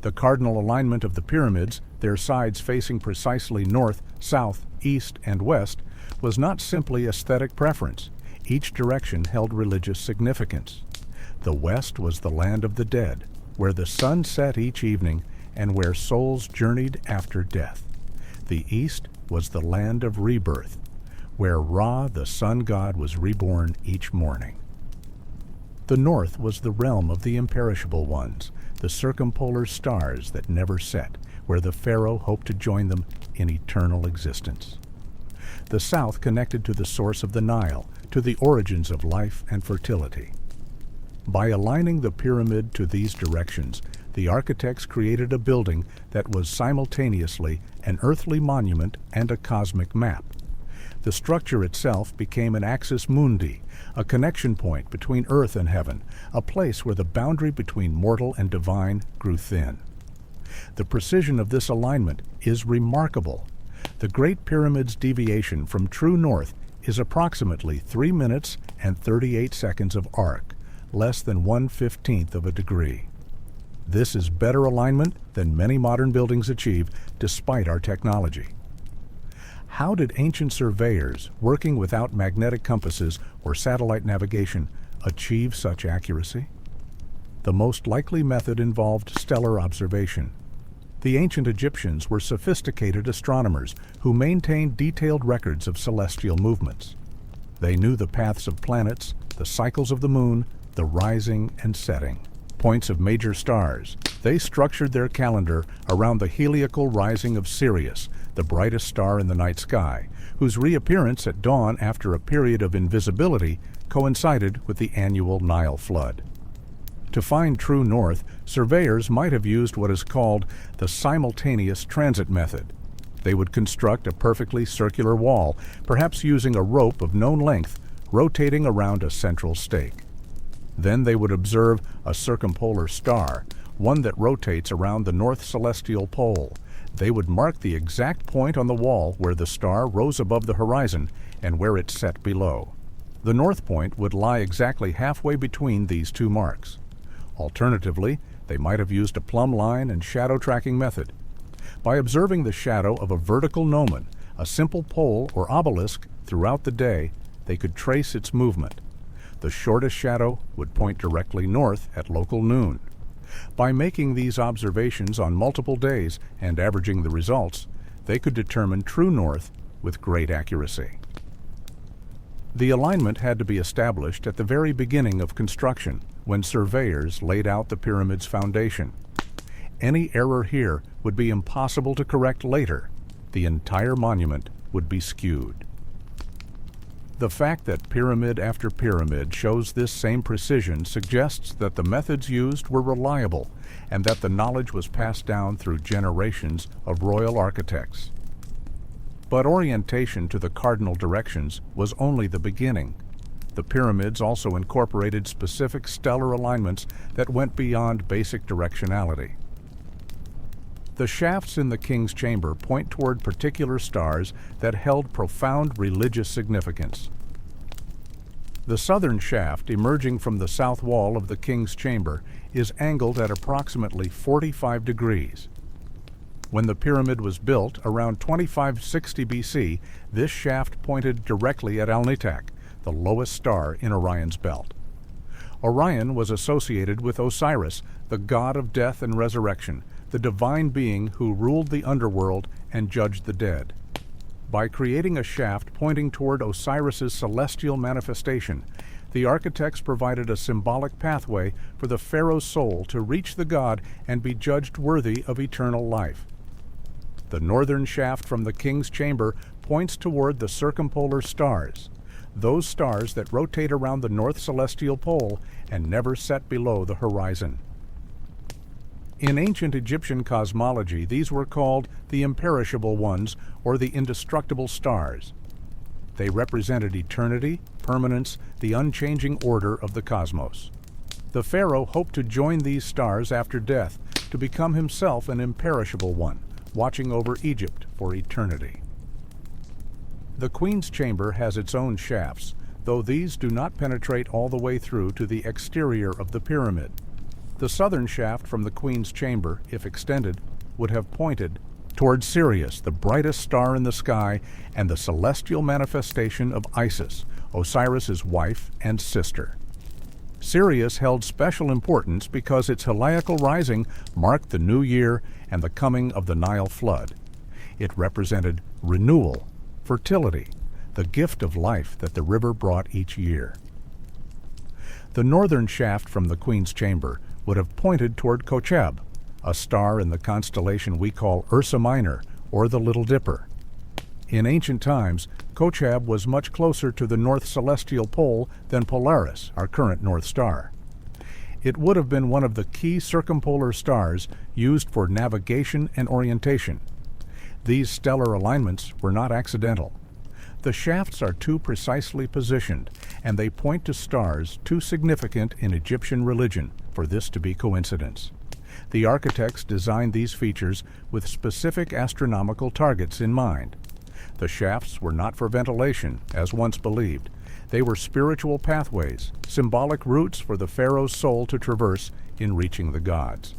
The cardinal alignment of the pyramids, their sides facing precisely north, south, east, and west, was not simply aesthetic preference. Each direction held religious significance. The west was the land of the dead, where the sun set each evening and where souls journeyed after death. The east was the land of rebirth, where Ra, the sun god, was reborn each morning. The north was the realm of the imperishable ones, the circumpolar stars that never set, where the pharaoh hoped to join them in eternal existence. The south connected to the source of the Nile, to the origins of life and fertility. By aligning the pyramid to these directions, the architects created a building that was simultaneously an earthly monument and a cosmic map. The structure itself became an axis mundi, a connection point between earth and heaven, a place where the boundary between mortal and divine grew thin. The precision of this alignment is remarkable. The Great Pyramid's deviation from true north is approximately 3 minutes and 38 seconds of arc, less than 1/15 of a degree. This is better alignment than many modern buildings achieve, despite our technology. How did ancient surveyors, working without magnetic compasses or satellite navigation, achieve such accuracy? The most likely method involved stellar observation. The ancient Egyptians were sophisticated astronomers who maintained detailed records of celestial movements. They knew the paths of planets, the cycles of the moon, the rising and setting points of major stars. They structured their calendar around the heliacal rising of Sirius, the brightest star in the night sky, whose reappearance at dawn after a period of invisibility coincided with the annual Nile flood. To find true north, surveyors might have used what is called the simultaneous transit method. They would construct a perfectly circular wall, perhaps using a rope of known length, rotating around a central stake. Then they would observe a circumpolar star, one that rotates around the north celestial pole. They would mark the exact point on the wall where the star rose above the horizon and where it set below. The north point would lie exactly halfway between these two marks. Alternatively, they might have used a plumb line and shadow tracking method. By observing the shadow of a vertical gnomon, a simple pole or obelisk, throughout the day, they could trace its movement. The shortest shadow would point directly north at local noon. By making these observations on multiple days and averaging the results, they could determine true north with great accuracy. The alignment had to be established at the very beginning of construction, when surveyors laid out the pyramid's foundation. Any error here would be impossible to correct later. The entire monument would be skewed. The fact that pyramid after pyramid shows this same precision suggests that the methods used were reliable and that the knowledge was passed down through generations of royal architects. But orientation to the cardinal directions was only the beginning. The pyramids also incorporated specific stellar alignments that went beyond basic directionality. The shafts in the king's chamber point toward particular stars that held profound religious significance. The southern shaft, emerging from the south wall of the king's chamber, is angled at approximately 45 degrees. When the pyramid was built around 2560 BC, this shaft pointed directly at Alnitak, the lowest star in Orion's belt. Orion was associated with Osiris, the god of death and resurrection, the divine being who ruled the underworld and judged the dead. By creating a shaft pointing toward Osiris's celestial manifestation, the architects provided a symbolic pathway for the pharaoh's soul to reach the god and be judged worthy of eternal life. The northern shaft from the king's chamber points toward the circumpolar stars, those stars that rotate around the north celestial pole and never set below the horizon. In ancient Egyptian cosmology, these were called the imperishable ones or the indestructible stars. They represented eternity, permanence, the unchanging order of the cosmos. The pharaoh hoped to join these stars after death to become himself an imperishable one, watching over Egypt for eternity. The queen's chamber has its own shafts, though these do not penetrate all the way through to the exterior of the pyramid. The southern shaft from the queen's chamber, if extended, would have pointed toward Sirius, the brightest star in the sky, and the celestial manifestation of Isis, Osiris's wife and sister. Sirius held special importance because its heliacal rising marked the new year and the coming of the Nile flood. It represented renewal, fertility, the gift of life that the river brought each year. The northern shaft from the queen's chamber would have pointed toward Kocheb, a star in the constellation we call Ursa Minor, or the Little Dipper. In ancient times, Kocheb was much closer to the north celestial pole than Polaris, our current North Star. It would have been one of the key circumpolar stars used for navigation and orientation. These stellar alignments were not accidental. The shafts are too precisely positioned, and they point to stars too significant in Egyptian religion for this to be coincidence. The architects designed these features with specific astronomical targets in mind. The shafts were not for ventilation, as once believed. They were spiritual pathways, symbolic routes for the pharaoh's soul to traverse in reaching the gods.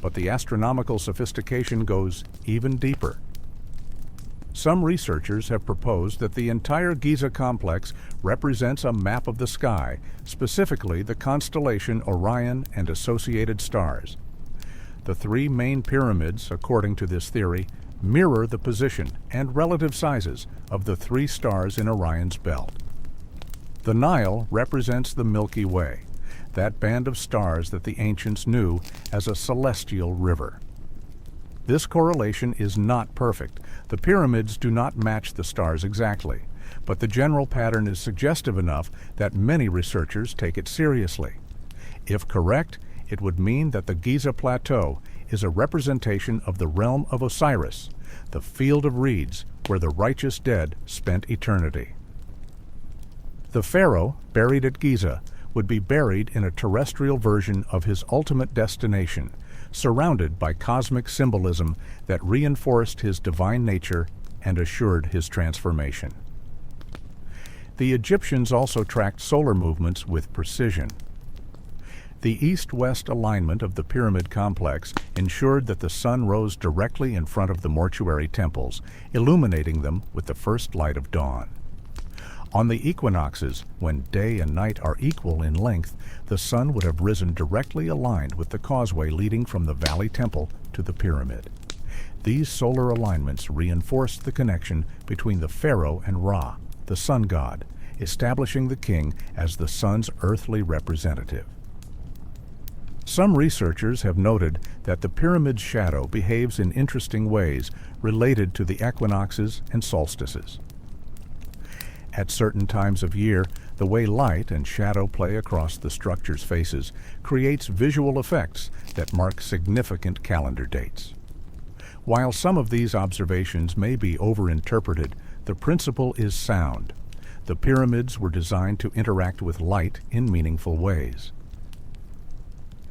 But the astronomical sophistication goes even deeper. Some researchers have proposed that the entire Giza complex represents a map of the sky, specifically the constellation Orion and associated stars. The three main pyramids, according to this theory, mirror the position and relative sizes of the three stars in Orion's belt. The Nile represents the Milky Way, that band of stars that the ancients knew as a celestial river. This correlation is not perfect. The pyramids do not match the stars exactly, but the general pattern is suggestive enough that many researchers take it seriously. If correct, it would mean that the Giza Plateau is a representation of the realm of Osiris, the field of reeds where the righteous dead spent eternity. The pharaoh, buried at Giza, would be buried in a terrestrial version of his ultimate destination, surrounded by cosmic symbolism that reinforced his divine nature and assured his transformation. The Egyptians also tracked solar movements with precision. The east-west alignment of the pyramid complex ensured that the sun rose directly in front of the mortuary temples, illuminating them with the first light of dawn. On the equinoxes, when day and night are equal in length, the sun would have risen directly aligned with the causeway leading from the Valley Temple to the pyramid. These solar alignments reinforced the connection between the pharaoh and Ra, the sun god, establishing the king as the sun's earthly representative. Some researchers have noted that the pyramid's shadow behaves in interesting ways related to the equinoxes and solstices. At certain times of year, the way light and shadow play across the structure's faces creates visual effects that mark significant calendar dates. While some of these observations may be overinterpreted, the principle is sound. The pyramids were designed to interact with light in meaningful ways.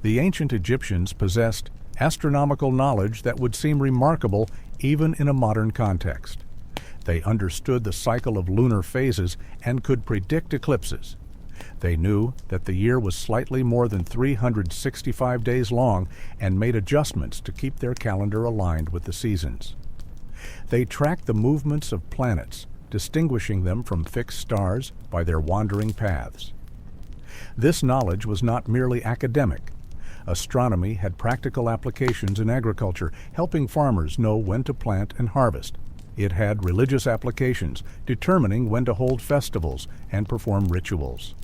The ancient Egyptians possessed astronomical knowledge that would seem remarkable even in a modern context. They understood the cycle of lunar phases and could predict eclipses. They knew that the year was slightly more than 365 days long and made adjustments to keep their calendar aligned with the seasons. They tracked the movements of planets, distinguishing them from fixed stars by their wandering paths. This knowledge was not merely academic. Astronomy had practical applications in agriculture, helping farmers know when to plant and harvest. It had religious applications, determining when to hold festivals and perform rituals.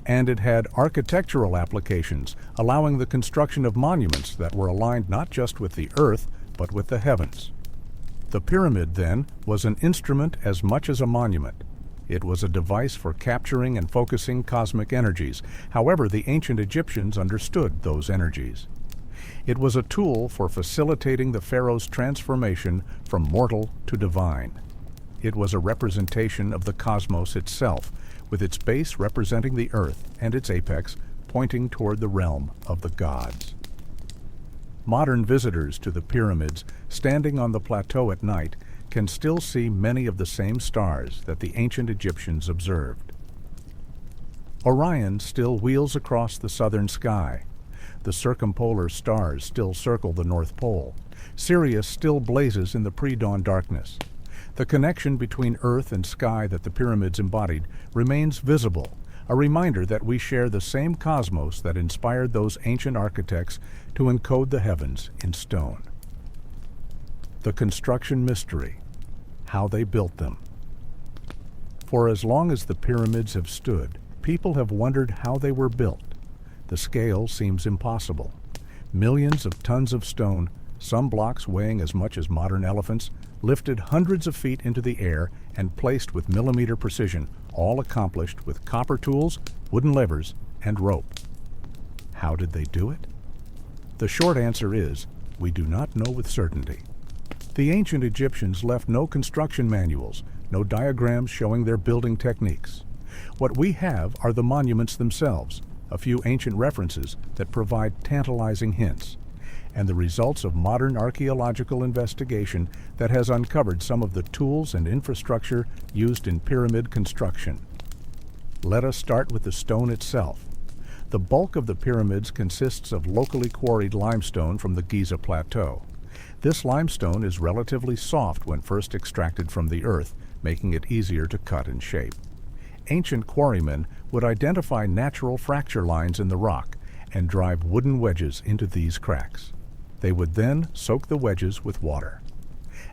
And it had architectural applications, allowing the construction of monuments that were aligned not just with the earth, but with the heavens. The pyramid, then, was an instrument as much as a monument. It was a device for capturing and focusing cosmic energies. However, the ancient Egyptians understood those energies. It was a tool for facilitating the pharaoh's transformation from mortal to divine. It was a representation of the cosmos itself, with its base representing the earth and its apex pointing toward the realm of the gods. Modern visitors to the pyramids, standing on the plateau at night, can still see many of the same stars that the ancient Egyptians observed. Orion still wheels across the southern sky. The circumpolar stars still circle the North Pole. Sirius still blazes in the pre-dawn darkness. The connection between earth and sky that the pyramids embodied remains visible, a reminder that we share the same cosmos that inspired those ancient architects to encode the heavens in stone. The construction mystery, how they built them. For as long as the pyramids have stood, people have wondered how they were built. The scale seems impossible. Millions of tons of stone, some blocks weighing as much as modern elephants, lifted hundreds of feet into the air and placed with millimeter precision, all accomplished with copper tools, wooden levers, and rope. How did they do it? The short answer is, we do not know with certainty. The ancient Egyptians left no construction manuals, no diagrams showing their building techniques. What we have are the monuments themselves, a few ancient references that provide tantalizing hints, and the results of modern archaeological investigation that has uncovered some of the tools and infrastructure used in pyramid construction. Let us start with the stone itself. The bulk of the pyramids consists of locally quarried limestone from the Giza plateau. This limestone is relatively soft when first extracted from the earth, making it easier to cut and shape. Ancient quarrymen would identify natural fracture lines in the rock and drive wooden wedges into these cracks. They would then soak the wedges with water.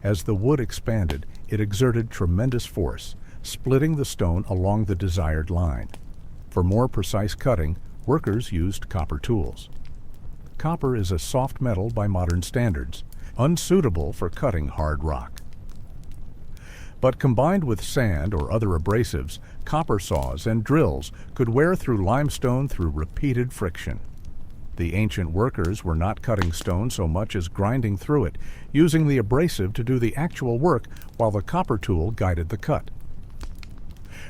As the wood expanded, it exerted tremendous force, splitting the stone along the desired line. For more precise cutting, workers used copper tools. Copper is a soft metal by modern standards, unsuitable for cutting hard rock. But combined with sand or other abrasives, copper saws and drills could wear through limestone through repeated friction. The ancient workers were not cutting stone so much as grinding through it, using the abrasive to do the actual work while the copper tool guided the cut.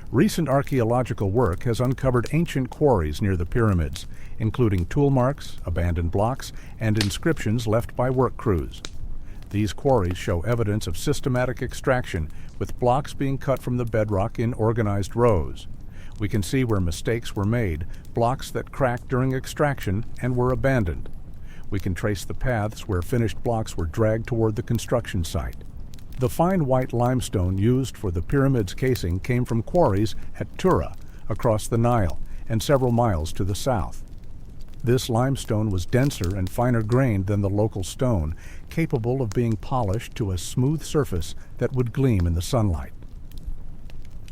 Recent archaeological work has uncovered ancient quarries near the pyramids, including tool marks, abandoned blocks, and inscriptions left by work crews. These quarries show evidence of systematic extraction, with blocks being cut from the bedrock in organized rows. We can see where mistakes were made, blocks that cracked during extraction and were abandoned. We can trace the paths where finished blocks were dragged toward the construction site. The fine white limestone used for the pyramid's casing came from quarries at Tura, across the Nile, and several miles to the south. This limestone was denser and finer grained than the local stone, capable of being polished to a smooth surface that would gleam in the sunlight.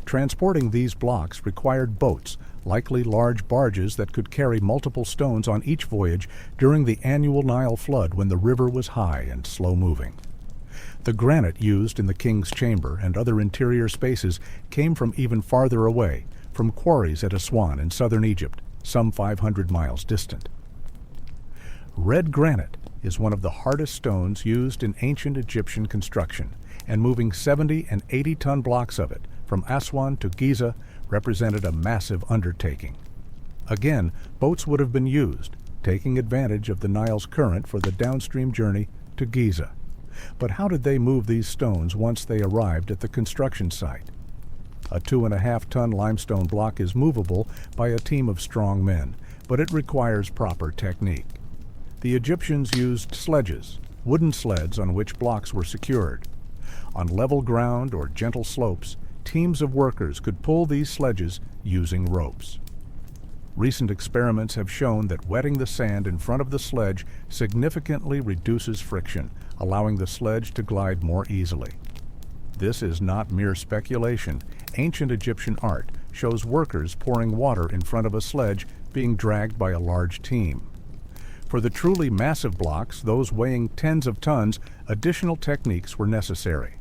Transporting these blocks required boats, likely large barges that could carry multiple stones on each voyage during the annual Nile flood when the river was high and slow-moving. The granite used in the king's chamber and other interior spaces came from even farther away, from quarries at Aswan in southern Egypt, some 500 miles distant. Red granite is one of the hardest stones used in ancient Egyptian construction, and moving 70 and 80-ton blocks of it from Aswan to Giza represented a massive undertaking. Again, boats would have been used, taking advantage of the Nile's current for the downstream journey to Giza. But how did they move these stones once they arrived at the construction site? A 2.5-ton limestone block is movable by a team of strong men, but it requires proper technique. The Egyptians used sledges, wooden sleds on which blocks were secured. On level ground or gentle slopes, teams of workers could pull these sledges using ropes. Recent experiments have shown that wetting the sand in front of the sledge significantly reduces friction, allowing the sledge to glide more easily. This is not mere speculation. Ancient Egyptian art shows workers pouring water in front of a sledge being dragged by a large team. For the truly massive blocks, those weighing tens of tons, additional techniques were necessary.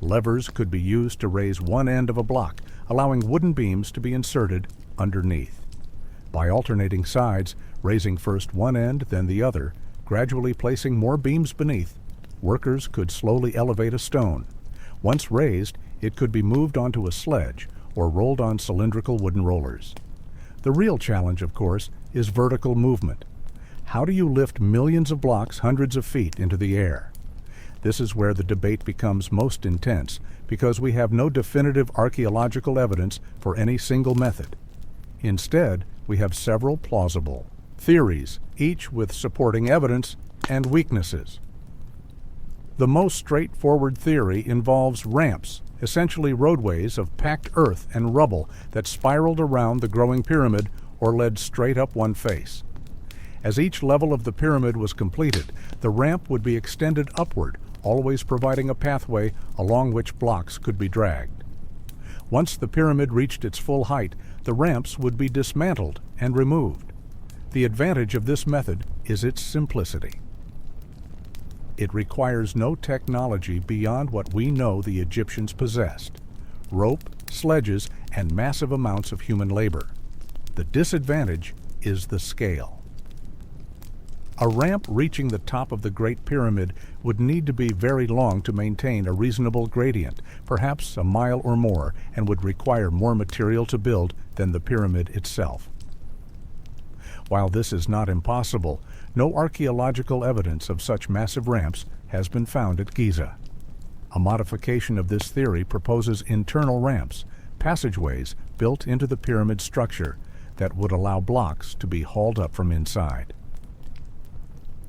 Levers could be used to raise one end of a block, allowing wooden beams to be inserted underneath. By alternating sides, raising first one end, then the other, gradually placing more beams beneath, workers could slowly elevate a stone. Once raised, it could be moved onto a sledge or rolled on cylindrical wooden rollers. The real challenge, of course, is vertical movement. How do you lift millions of blocks hundreds of feet into the air? This is where the debate becomes most intense, because we have no definitive archaeological evidence for any single method. Instead, we have several plausible theories, each with supporting evidence and weaknesses. The most straightforward theory involves ramps, essentially roadways of packed earth and rubble that spiraled around the growing pyramid or led straight up one face. As each level of the pyramid was completed, the ramp would be extended upward, always providing a pathway along which blocks could be dragged. Once the pyramid reached its full height, the ramps would be dismantled and removed. The advantage of this method is its simplicity. It requires no technology beyond what we know the Egyptians possessed: rope, sledges, and massive amounts of human labor. The disadvantage is the scale. A ramp reaching the top of the Great Pyramid would need to be very long to maintain a reasonable gradient, perhaps a mile or more, and would require more material to build than the pyramid itself. While this is not impossible, no archaeological evidence of such massive ramps has been found at Giza. A modification of this theory proposes internal ramps, passageways built into the pyramid structure that would allow blocks to be hauled up from inside.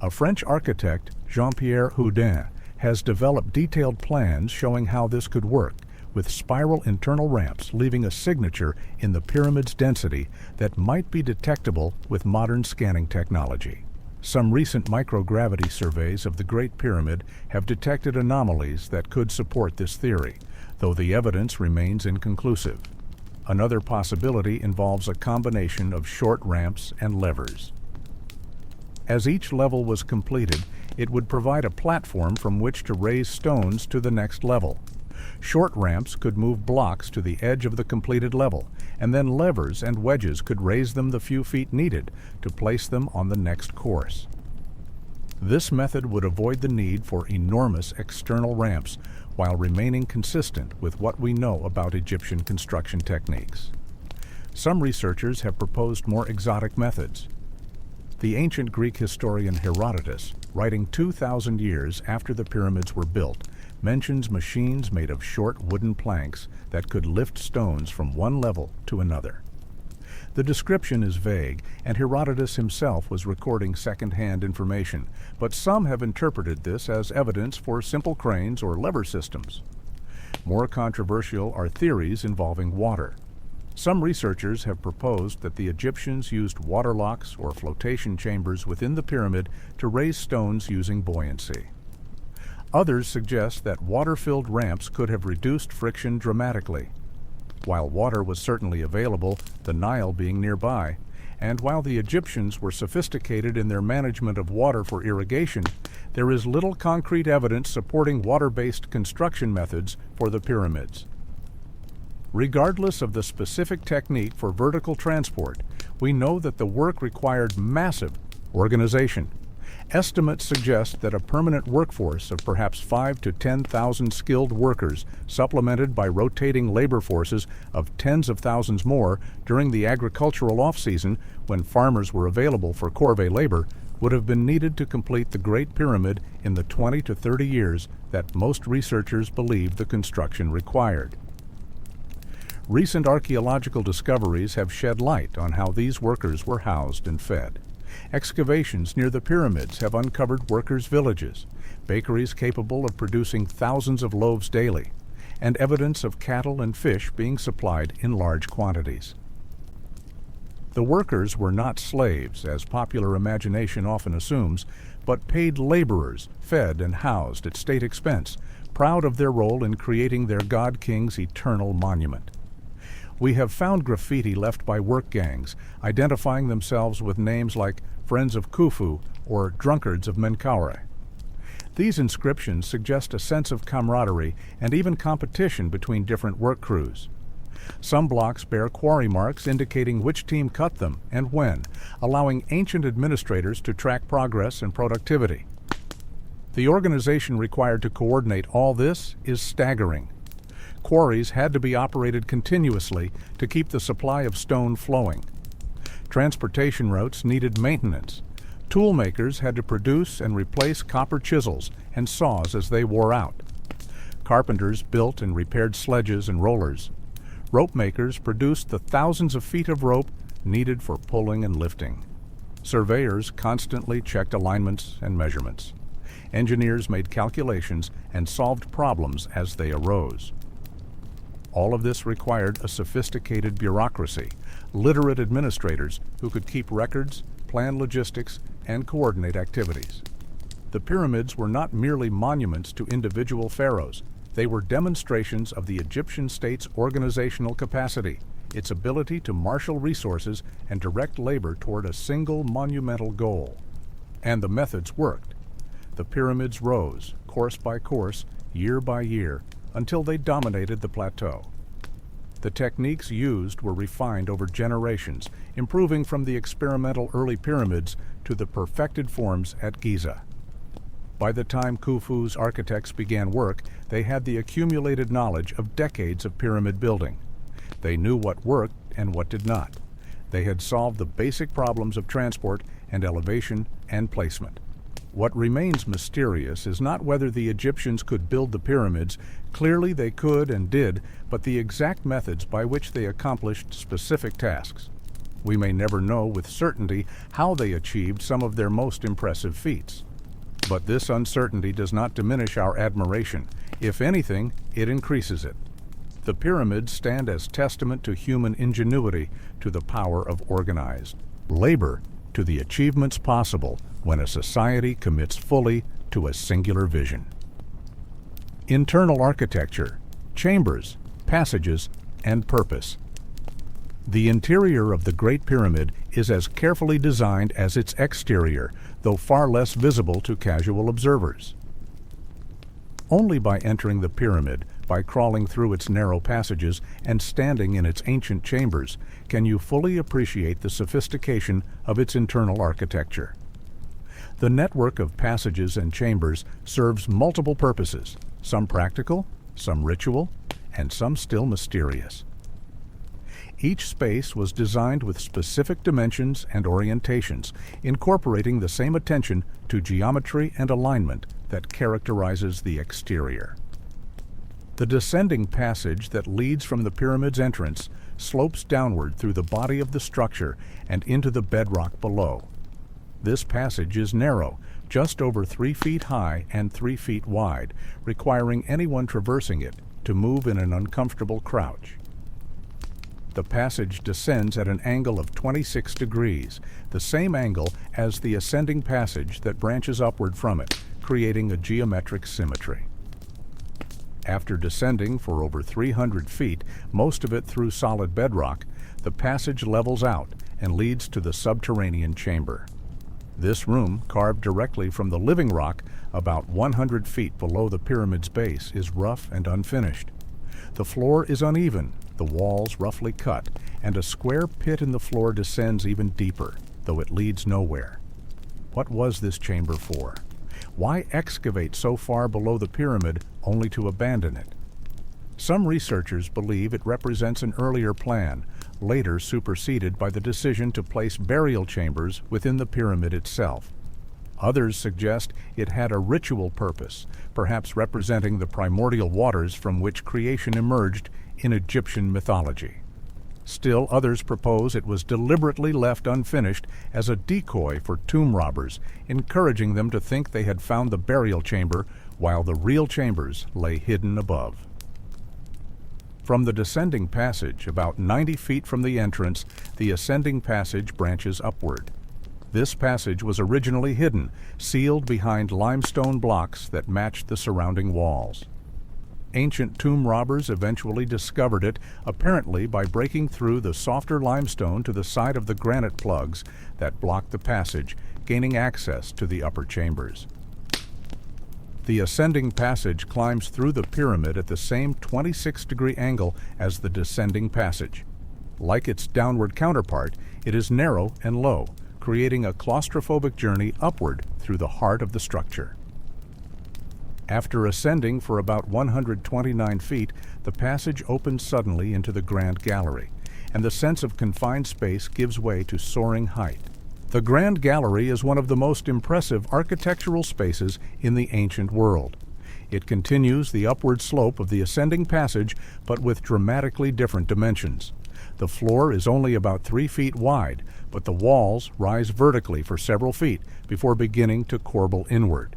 A French architect, Jean-Pierre Houdin, has developed detailed plans showing how this could work, with spiral internal ramps leaving a signature in the pyramid's density that might be detectable with modern scanning technology. Some recent microgravity surveys of the Great Pyramid have detected anomalies that could support this theory, though the evidence remains inconclusive. Another possibility involves a combination of short ramps and levers. As each level was completed, it would provide a platform from which to raise stones to the next level. Short ramps could move blocks to the edge of the completed level, and then levers and wedges could raise them the few feet needed to place them on the next course. This method would avoid the need for enormous external ramps while remaining consistent with what we know about Egyptian construction techniques. Some researchers have proposed more exotic methods. The ancient Greek historian Herodotus, writing 2,000 years after the pyramids were built, mentions machines made of short wooden planks that could lift stones from one level to another. The description is vague, and Herodotus himself was recording second-hand information, but some have interpreted this as evidence for simple cranes or lever systems. More controversial are theories involving water. Some researchers have proposed that the Egyptians used water locks or flotation chambers within the pyramid to raise stones using buoyancy. Others suggest that water-filled ramps could have reduced friction dramatically. While water was certainly available, the Nile being nearby, And while the Egyptians were sophisticated in their management of water for irrigation, there is little concrete evidence supporting water-based construction methods for the pyramids. Regardless of the specific technique for vertical transport, we know that the work required massive organization. Estimates suggest that a permanent workforce of perhaps 5,000 to 10,000 skilled workers, supplemented by rotating labor forces of tens of thousands more during the agricultural off-season when farmers were available for corvée labor, would have been needed to complete the Great Pyramid in the 20 to 30 years that most researchers believe the construction required. Recent archaeological discoveries have shed light on how these workers were housed and fed. Excavations near the pyramids have uncovered workers' villages, bakeries capable of producing thousands of loaves daily, and evidence of cattle and fish being supplied in large quantities. The workers were not slaves, as popular imagination often assumes, but paid laborers, fed and housed at state expense, proud of their role in creating their god-king's eternal monument. We have found graffiti left by work gangs, identifying themselves with names like Friends of Khufu or Drunkards of Menkaure. These inscriptions suggest a sense of camaraderie and even competition between different work crews. Some blocks bear quarry marks indicating which team cut them and when, allowing ancient administrators to track progress and productivity. The organization required to coordinate all this is staggering. Quarries had to be operated continuously to keep the supply of stone flowing. Transportation routes needed maintenance. Tool makers had to produce and replace copper chisels and saws as they wore out. Carpenters built and repaired sledges and rollers. Rope makers produced the thousands of feet of rope needed for pulling and lifting. Surveyors constantly checked alignments and measurements. Engineers made calculations and solved problems as they arose. All of this required a sophisticated bureaucracy, literate administrators who could keep records, plan logistics, and coordinate activities. The pyramids were not merely monuments to individual pharaohs. They were demonstrations of the Egyptian state's organizational capacity, its ability to marshal resources and direct labor toward a single monumental goal. And the methods worked. The pyramids rose, course by course, year by year, until they dominated the plateau. The techniques used were refined over generations, improving from the experimental early pyramids to the perfected forms at Giza. By the time Khufu's architects began work, they had the accumulated knowledge of decades of pyramid building. They knew what worked and what did not. They had solved the basic problems of transport and elevation and placement. What remains mysterious is not whether the Egyptians could build the pyramids. Clearly they could and did, but the exact methods by which they accomplished specific tasks. We may never know with certainty how they achieved some of their most impressive feats. But this uncertainty does not diminish our admiration. If anything, it increases it. The pyramids stand as testament to human ingenuity, to the power of organized labor, to the achievements possible when a society commits fully to a singular vision. Internal architecture, chambers, passages, and purpose. The interior of the Great Pyramid is as carefully designed as its exterior, though far less visible to casual observers. Only by entering the pyramid, by crawling through its narrow passages and standing in its ancient chambers, can you fully appreciate the sophistication of its internal architecture. The network of passages and chambers serves multiple purposes, some practical, some ritual, and some still mysterious. Each space was designed with specific dimensions and orientations, incorporating the same attention to geometry and alignment that characterizes the exterior. The descending passage that leads from the pyramid's entrance slopes downward through the body of the structure and into the bedrock below. This passage is narrow, just over 3 feet high and 3 feet wide, requiring anyone traversing it to move in an uncomfortable crouch. The passage descends at an angle of 26 degrees, the same angle as the ascending passage that branches upward from it, creating a geometric symmetry. After descending for over 300 feet, most of it through solid bedrock, the passage levels out and leads to the subterranean chamber. This room, carved directly from the living rock about 100 feet below the pyramid's base, is rough and unfinished. The floor is uneven, the walls roughly cut, and a square pit in the floor descends even deeper, though it leads nowhere. What was this chamber for? Why excavate so far below the pyramid only to abandon it? Some researchers believe it represents an earlier plan, later superseded by the decision to place burial chambers within the pyramid itself. Others suggest it had a ritual purpose, perhaps representing the primordial waters from which creation emerged in Egyptian mythology. Still, others propose it was deliberately left unfinished as a decoy for tomb robbers, encouraging them to think they had found the burial chamber while the real chambers lay hidden above. From the descending passage, about 90 feet from the entrance, the ascending passage branches upward. This passage was originally hidden, sealed behind limestone blocks that matched the surrounding walls. Ancient tomb robbers eventually discovered it, apparently by breaking through the softer limestone to the side of the granite plugs that blocked the passage, gaining access to the upper chambers. The ascending passage climbs through the pyramid at the same 26-degree angle as the descending passage. Like its downward counterpart, it is narrow and low, creating a claustrophobic journey upward through the heart of the structure. After ascending for about 129 feet, the passage opens suddenly into the Grand Gallery, and the sense of confined space gives way to soaring height. The Grand Gallery is one of the most impressive architectural spaces in the ancient world. It continues the upward slope of the ascending passage, but with dramatically different dimensions. The floor is only about 3 feet wide, but the walls rise vertically for several feet before beginning to corbel inward.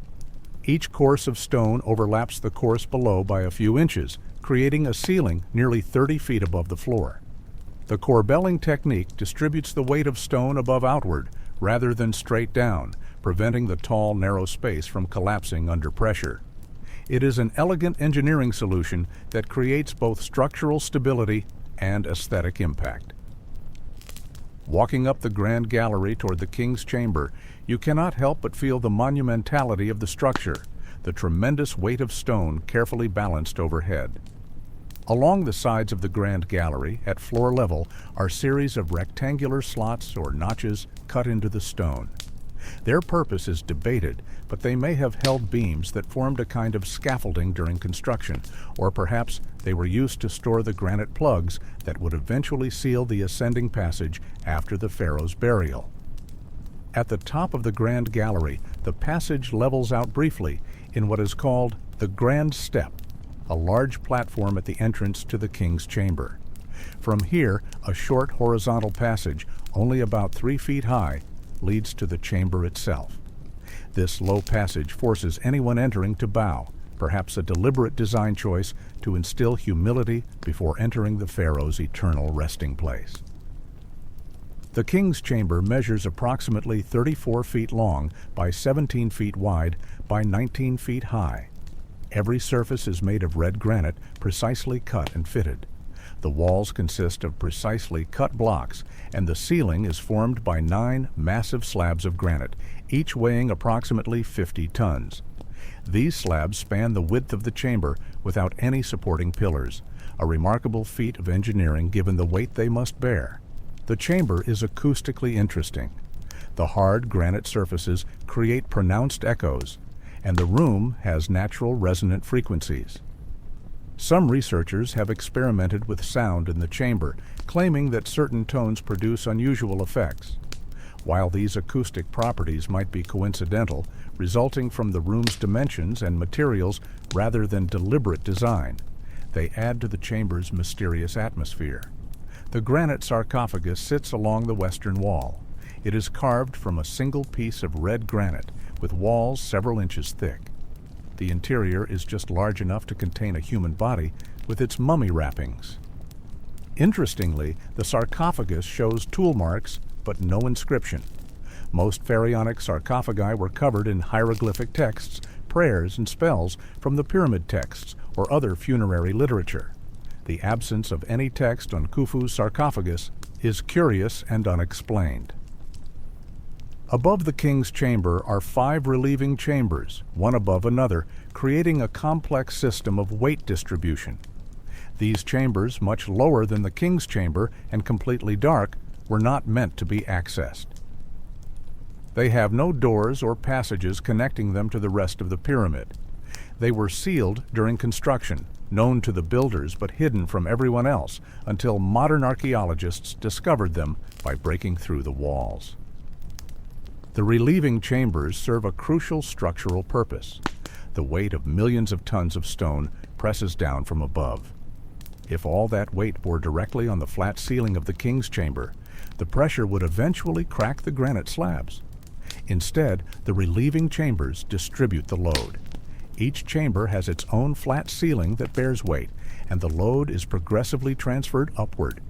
Each course of stone overlaps the course below by a few inches, creating a ceiling nearly 30 feet above the floor. The corbelling technique distributes the weight of stone above outward, rather than straight down, preventing the tall, narrow space from collapsing under pressure. It is an elegant engineering solution that creates both structural stability and aesthetic impact. Walking up the Grand Gallery toward the King's Chamber, you cannot help but feel the monumentality of the structure, the tremendous weight of stone carefully balanced overhead. Along the sides of the Grand Gallery, at floor level, are series of rectangular slots or notches cut into the stone. Their purpose is debated, but they may have held beams that formed a kind of scaffolding during construction, or perhaps they were used to store the granite plugs that would eventually seal the ascending passage after the pharaoh's burial. At the top of the Grand Gallery, the passage levels out briefly in what is called the Grand Step, a large platform at the entrance to the King's Chamber. From here, a short horizontal passage, only about 3 feet high, leads to the chamber itself. This low passage forces anyone entering to bow, perhaps a deliberate design choice to instill humility before entering the pharaoh's eternal resting place. The King's Chamber measures approximately 34 feet long by 17 feet wide by 19 feet high. Every surface is made of red granite, precisely cut and fitted. The walls consist of precisely cut blocks, and the ceiling is formed by 9 massive slabs of granite, each weighing approximately 50 tons. These slabs span the width of the chamber without any supporting pillars, a remarkable feat of engineering given the weight they must bear. The chamber is acoustically interesting. The hard granite surfaces create pronounced echoes, and the room has natural resonant frequencies. Some researchers have experimented with sound in the chamber, claiming that certain tones produce unusual effects. While these acoustic properties might be coincidental, resulting from the room's dimensions and materials rather than deliberate design, they add to the chamber's mysterious atmosphere. The granite sarcophagus sits along the western wall. It is carved from a single piece of red granite, with walls several inches thick. The interior is just large enough to contain a human body with its mummy wrappings. Interestingly, the sarcophagus shows tool marks, but no inscription. Most pharaonic sarcophagi were covered in hieroglyphic texts, prayers and spells from the pyramid texts or other funerary literature. The absence of any text on Khufu's sarcophagus is curious and unexplained. Above the king's chamber are 5 relieving chambers, one above another, creating a complex system of weight distribution. These chambers, much lower than the king's chamber and completely dark, were not meant to be accessed. They have no doors or passages connecting them to the rest of the pyramid. They were sealed during construction, known to the builders but hidden from everyone else until modern archaeologists discovered them by breaking through the walls. The relieving chambers serve a crucial structural purpose. The weight of millions of tons of stone presses down from above. If all that weight bore directly on the flat ceiling of the king's chamber, the pressure would eventually crack the granite slabs. Instead, the relieving chambers distribute the load. Each chamber has its own flat ceiling that bears weight, and the load is progressively transferred upward.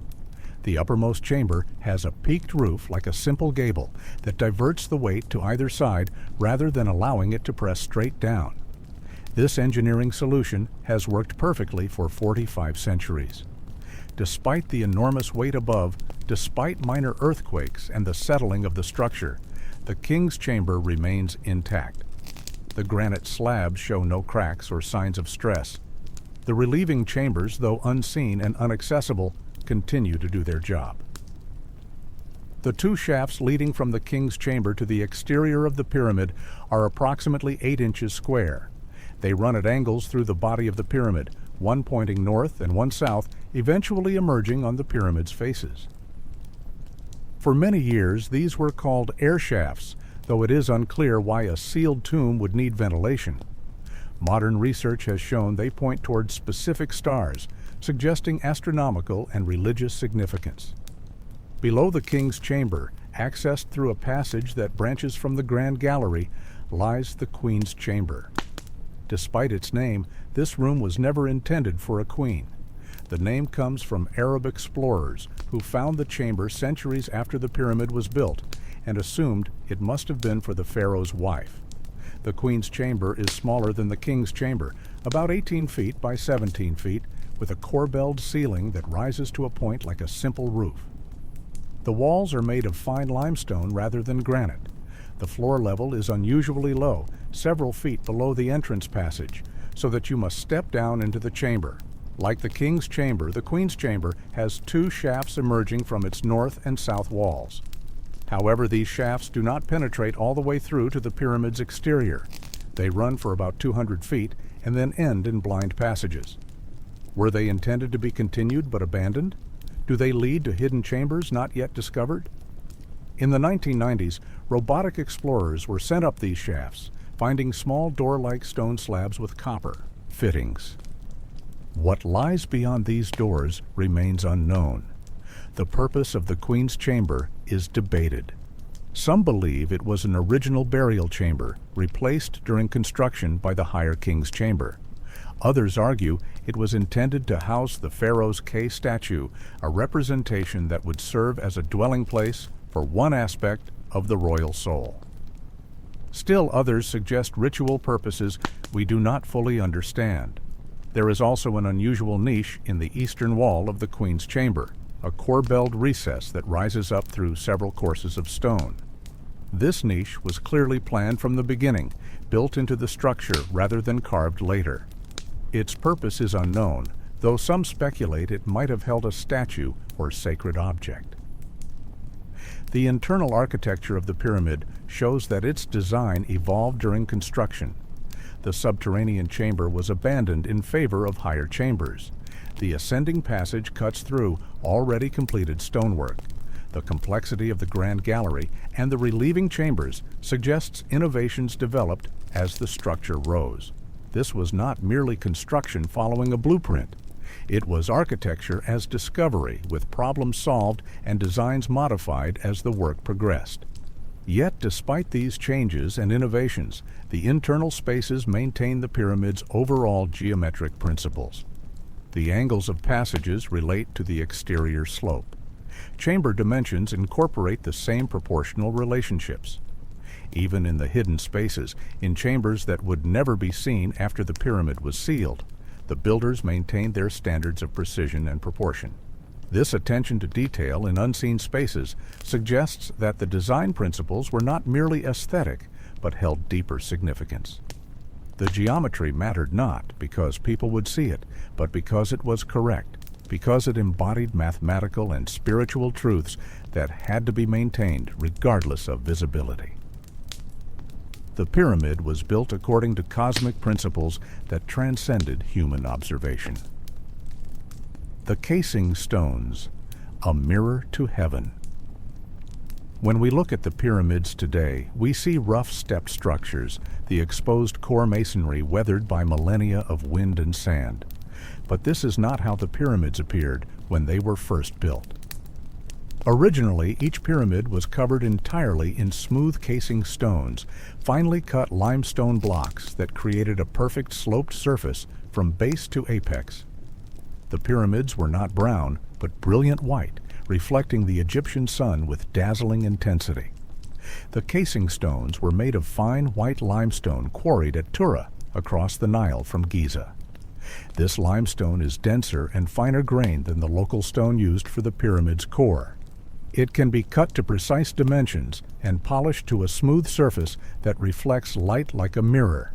The uppermost chamber has a peaked roof like a simple gable that diverts the weight to either side rather than allowing it to press straight down. This engineering solution has worked perfectly for 45 centuries. Despite the enormous weight above, despite minor earthquakes and the settling of the structure, the king's chamber remains intact. The granite slabs show no cracks or signs of stress. The relieving chambers, though unseen and inaccessible, continue to do their job. The 2 shafts leading from the king's chamber to the exterior of the pyramid are approximately 8 inches square. They run at angles through the body of the pyramid, one pointing north and one south, eventually emerging on the pyramid's faces. For many years, these were called air shafts, though it is unclear why a sealed tomb would need ventilation. Modern research has shown they point towards specific stars, suggesting astronomical and religious significance. Below the king's chamber, accessed through a passage that branches from the grand gallery, lies the queen's chamber. Despite its name, this room was never intended for a queen. The name comes from Arab explorers who found the chamber centuries after the pyramid was built and assumed it must have been for the pharaoh's wife. The queen's chamber is smaller than the king's chamber, about 18 feet by 17 feet, with a corbelled ceiling that rises to a point like a simple roof. The walls are made of fine limestone rather than granite. The floor level is unusually low, several feet below the entrance passage, so that you must step down into the chamber. Like the king's chamber, the queen's chamber has 2 shafts emerging from its north and south walls. However, these shafts do not penetrate all the way through to the pyramid's exterior. They run for about 200 feet and then end in blind passages. Were they intended to be continued but abandoned? Do they lead to hidden chambers not yet discovered? In the 1990s, robotic explorers were sent up these shafts, finding small door-like stone slabs with copper fittings. What lies beyond these doors remains unknown. The purpose of the Queen's Chamber is debated. Some believe it was an original burial chamber, replaced during construction by the higher King's Chamber. Others argue it was intended to house the pharaoh's K statue, a representation that would serve as a dwelling place for one aspect of the royal soul. Still others suggest ritual purposes we do not fully understand. There is also an unusual niche in the eastern wall of the Queen's Chamber, a corbelled recess that rises up through several courses of stone. This niche was clearly planned from the beginning, built into the structure rather than carved later. Its purpose is unknown, though some speculate it might have held a statue or sacred object. The internal architecture of the pyramid shows that its design evolved during construction. The subterranean chamber was abandoned in favor of higher chambers. The ascending passage cuts through already completed stonework. The complexity of the grand gallery and the relieving chambers suggests innovations developed as the structure rose. This was not merely construction following a blueprint. It was architecture as discovery, with problems solved and designs modified as the work progressed. Yet, despite these changes and innovations, the internal spaces maintain the pyramid's overall geometric principles. The angles of passages relate to the exterior slope. Chamber dimensions incorporate the same proportional relationships. even in the hidden spaces, in chambers that would never be seen after the pyramid was sealed. The builders maintained their standards of precision and proportion. This attention to detail in unseen spaces suggests that the design principles were not merely aesthetic, but held deeper significance. The geometry mattered not because people would see it, but because it was correct, because it embodied mathematical and spiritual truths that had to be maintained regardless of visibility. The pyramid was built according to cosmic principles that transcended human observation. The casing stones, a mirror to heaven. When we look at the pyramids today, we see rough stepped structures, the exposed core masonry weathered by millennia of wind and sand. But this is not how the pyramids appeared when they were first built. Originally, each pyramid was covered entirely in smooth casing stones, finely cut limestone blocks that created a perfect sloped surface from base to apex. The pyramids were not brown, but brilliant white, reflecting the Egyptian sun with dazzling intensity. The casing stones were made of fine white limestone quarried at Tura, across the Nile from Giza. This limestone is denser and finer grained than the local stone used for the pyramid's core. It can be cut to precise dimensions and polished to a smooth surface that reflects light like a mirror.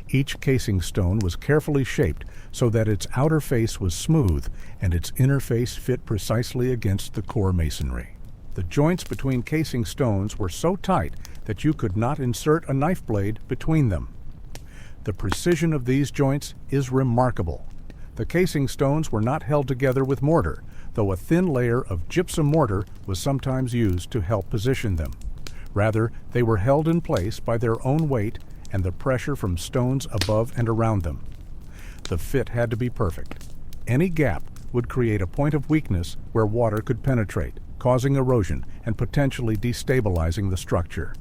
Each casing stone was carefully shaped so that its outer face was smooth and its inner face fit precisely against the core masonry. The joints between casing stones were so tight that you could not insert a knife blade between them. The precision of these joints is remarkable. The casing stones were not held together with mortar, though a thin layer of gypsum mortar was sometimes used to help position them. Rather, they were held in place by their own weight and the pressure from stones above and around them. The fit had to be perfect. Any gap would create a point of weakness where water could penetrate, causing erosion and potentially destabilizing the structure.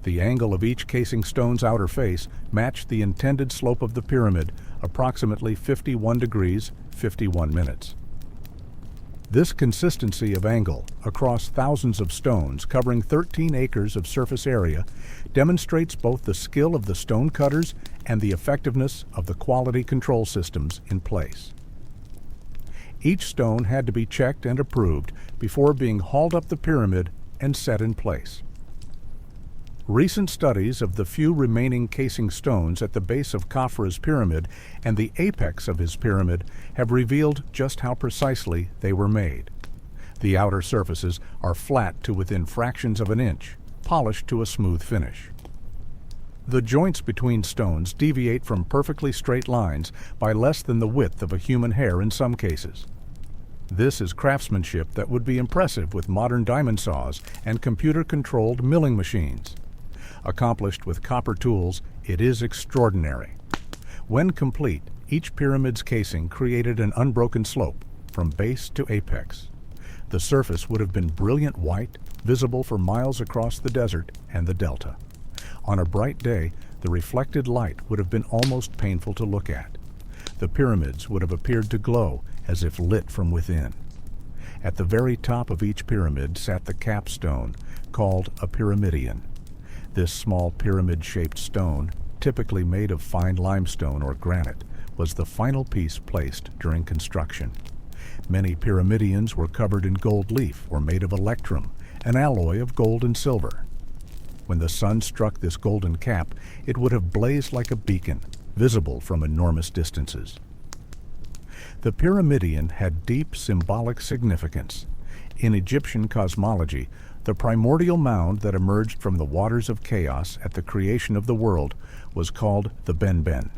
The angle of each casing stone's outer face matched the intended slope of the pyramid, approximately 51 degrees, 51 minutes. This consistency of angle across thousands of stones covering 13 acres of surface area demonstrates both the skill of the stone cutters and the effectiveness of the quality control systems in place. Each stone had to be checked and approved before being hauled up the pyramid and set in place. Recent studies of the few remaining casing stones at the base of Khafra's pyramid and the apex of his pyramid have revealed just how precisely they were made. The outer surfaces are flat to within fractions of an inch, polished to a smooth finish. The joints between stones deviate from perfectly straight lines by less than the width of a human hair in some cases. This is craftsmanship that would be impressive with modern diamond saws and computer-controlled milling machines. Accomplished with copper tools, it is extraordinary. When complete, each pyramid's casing created an unbroken slope from base to apex. The surface would have been brilliant white, visible for miles across the desert and the delta. On a bright day, the reflected light would have been almost painful to look at. The pyramids would have appeared to glow as if lit from within. At the very top of each pyramid sat the capstone, called a pyramidion. This small pyramid-shaped stone, typically made of fine limestone or granite, was the final piece placed during construction. Many pyramidions were covered in gold leaf or made of electrum, an alloy of gold and silver. When the sun struck this golden cap, it would have blazed like a beacon, visible from enormous distances. The pyramidion had deep symbolic significance. In Egyptian cosmology, the primordial mound that emerged from the waters of chaos at the creation of the world was called the Ben-Ben.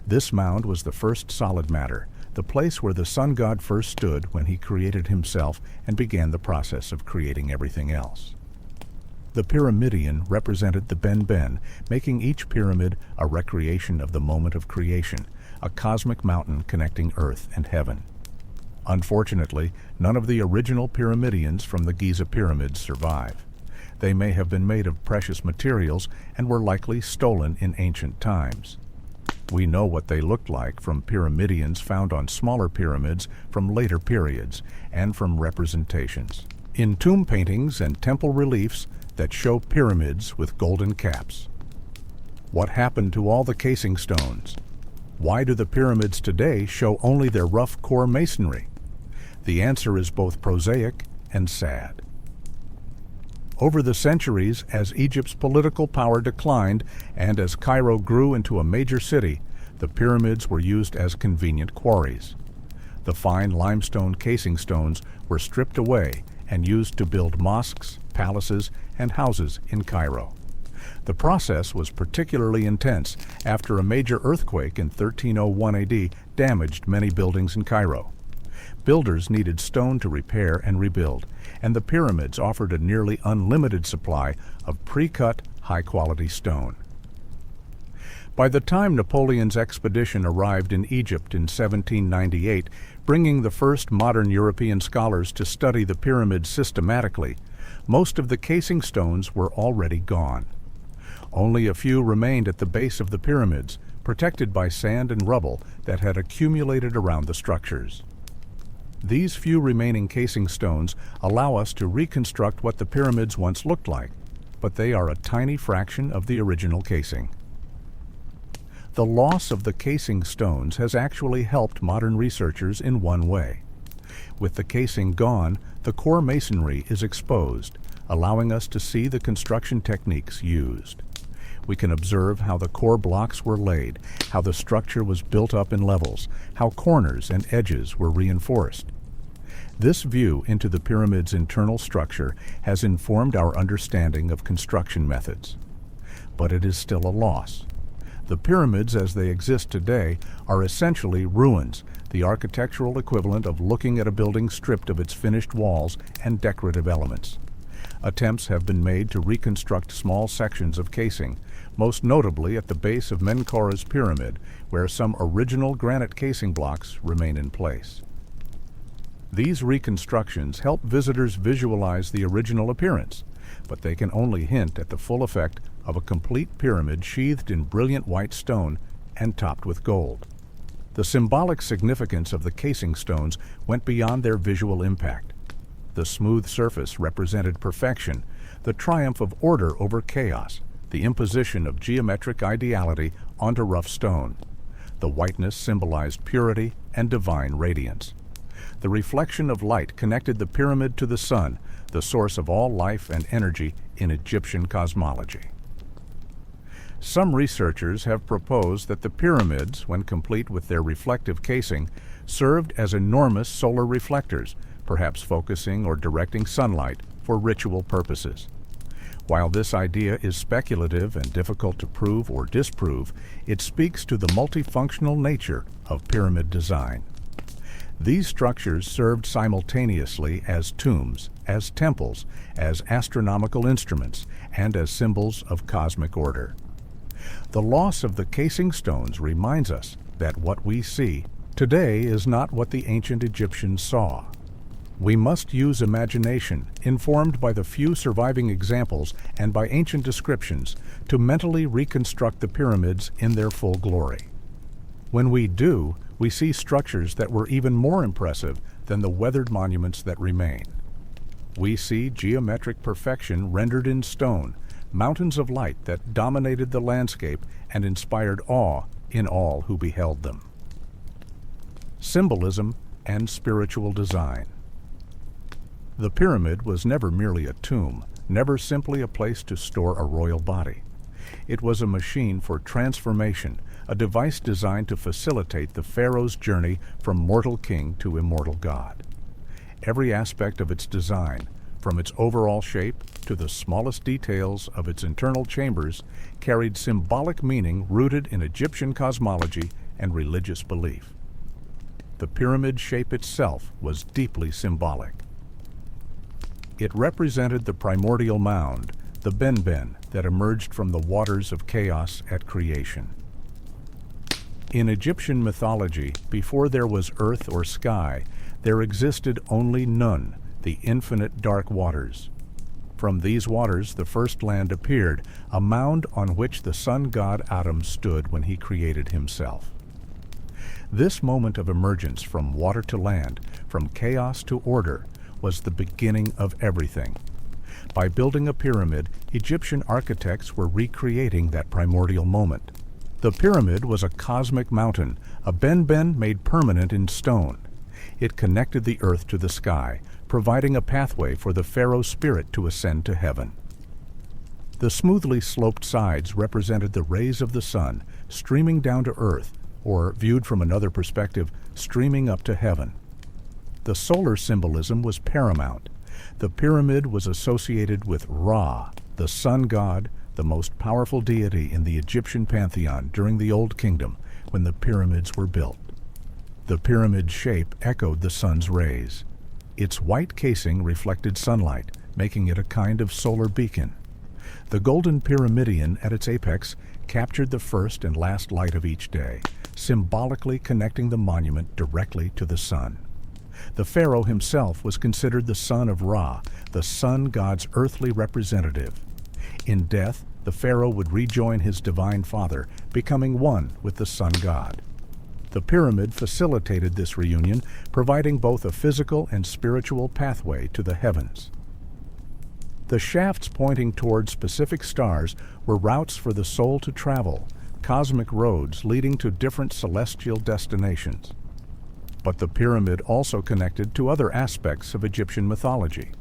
This mound was the first solid matter, the place where the sun god first stood when he created himself and began the process of creating everything else. The pyramidion represented the Ben-Ben, making each pyramid a recreation of the moment of creation, a cosmic mountain connecting earth and heaven. Unfortunately, none of the original pyramidions from the Giza pyramids survive. They may have been made of precious materials and were likely stolen in ancient times. We know what they looked like from pyramidions found on smaller pyramids from later periods and from representations. In tomb paintings and temple reliefs, that show pyramids with golden caps. What happened to all the casing stones? Why do the pyramids today show only their rough core masonry? The answer is both prosaic and sad. Over the centuries, as Egypt's political power declined and as Cairo grew into a major city, the pyramids were used as convenient quarries. The fine limestone casing stones were stripped away and used to build mosques, palaces, and houses in Cairo. The process was particularly intense after a major earthquake in 1301 AD damaged many buildings in Cairo. Builders needed stone to repair and rebuild, and the pyramids offered a nearly unlimited supply of pre-cut, high-quality stone. By the time Napoleon's expedition arrived in Egypt in 1798, bringing the first modern European scholars to study the pyramids systematically, most of the casing stones were already gone. Only a few remained at the base of the pyramids, protected by sand and rubble that had accumulated around the structures. These few remaining casing stones allow us to reconstruct what the pyramids once looked like, but they are a tiny fraction of the original casing. The loss of the casing stones has actually helped modern researchers in one way. With the casing gone, the core masonry is exposed, allowing us to see the construction techniques used. We can observe how the core blocks were laid, how the structure was built up in levels, how corners and edges were reinforced. This view into the pyramid's internal structure has informed our understanding of construction methods. But it is still a loss. The pyramids as they exist today are essentially ruins, the architectural equivalent of looking at a building stripped of its finished walls and decorative elements. Attempts have been made to reconstruct small sections of casing, most notably at the base of Menkaura's pyramid, where some original granite casing blocks remain in place. These reconstructions help visitors visualize the original appearance, but they can only hint at the full effect of a complete pyramid sheathed in brilliant white stone and topped with gold. The symbolic significance of the casing stones went beyond their visual impact. The smooth surface represented perfection, the triumph of order over chaos, the imposition of geometric ideality onto rough stone. The whiteness symbolized purity and divine radiance. The reflection of light connected the pyramid to the sun, the source of all life and energy in Egyptian cosmology. Some researchers have proposed that the pyramids, when complete with their reflective casing, served as enormous solar reflectors, perhaps focusing or directing sunlight for ritual purposes. While this idea is speculative and difficult to prove or disprove, it speaks to the multifunctional nature of pyramid design. These structures served simultaneously as tombs, as temples, as astronomical instruments, and as symbols of cosmic order. The loss of the casing stones reminds us that what we see today is not what the ancient Egyptians saw. We must use imagination, informed by the few surviving examples and by ancient descriptions, to mentally reconstruct the pyramids in their full glory. When we do, we see structures that were even more impressive than the weathered monuments that remain. We see geometric perfection rendered in stone, mountains of light that dominated the landscape and inspired awe in all who beheld them. Symbolism and spiritual design. The pyramid was never merely a tomb, never simply a place to store a royal body. It was a machine for transformation, a device designed to facilitate the pharaoh's journey from mortal king to immortal god. Every aspect of its design, from its overall shape to the smallest details of its internal chambers, carried symbolic meaning rooted in Egyptian cosmology and religious belief. The pyramid shape itself was deeply symbolic. It represented the primordial mound, the benben that emerged from the waters of chaos at creation. In Egyptian mythology, before there was earth or sky, there existed only Nun, the infinite dark waters. From these waters the first land appeared, a mound on which the sun god Adam stood when he created himself. This moment of emergence from water to land, from chaos to order, was the beginning of everything. By building a pyramid, Egyptian architects were recreating that primordial moment. The pyramid was a cosmic mountain, a benben made permanent in stone. It connected the earth to the sky, providing a pathway for the pharaoh's spirit to ascend to heaven. The smoothly sloped sides represented the rays of the sun streaming down to earth, or, viewed from another perspective, streaming up to heaven. The solar symbolism was paramount. The pyramid was associated with Ra, the sun god, the most powerful deity in the Egyptian pantheon during the Old Kingdom, when the pyramids were built. The pyramid's shape echoed the sun's rays. Its white casing reflected sunlight, making it a kind of solar beacon. The golden pyramidion at its apex captured the first and last light of each day, symbolically connecting the monument directly to the sun. The pharaoh himself was considered the son of Ra, the sun god's earthly representative. In death, the pharaoh would rejoin his divine father, becoming one with the sun god. The pyramid facilitated this reunion, providing both a physical and spiritual pathway to the heavens. The shafts pointing toward specific stars were routes for the soul to travel, cosmic roads leading to different celestial destinations. But the pyramid also connected to other aspects of Egyptian mythology.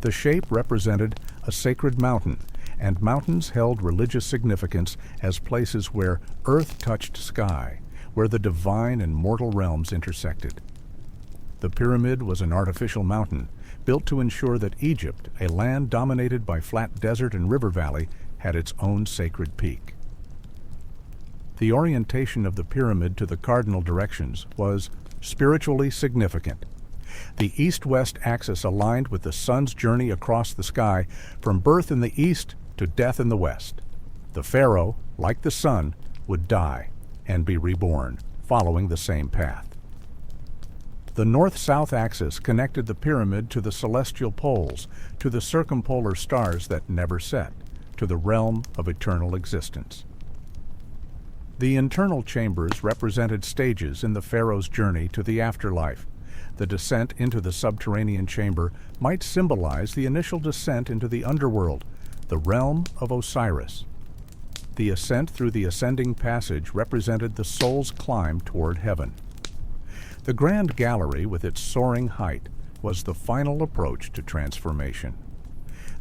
The shape represented a sacred mountain, and mountains held religious significance as places where earth touched sky, where the divine and mortal realms intersected. The pyramid was an artificial mountain, built to ensure that Egypt, a land dominated by flat desert and river valley, had its own sacred peak. The orientation of the pyramid to the cardinal directions was spiritually significant. The east-west axis aligned with the sun's journey across the sky from birth in the east to death in the west. The pharaoh, like the sun, would die and be reborn, following the same path. The north-south axis connected the pyramid to the celestial poles, to the circumpolar stars that never set, to the realm of eternal existence. The internal chambers represented stages in the pharaoh's journey to the afterlife. The descent into the subterranean chamber might symbolize the initial descent into the underworld, the realm of Osiris. The ascent through the ascending passage represented the soul's climb toward heaven. The grand gallery, with its soaring height, was the final approach to transformation.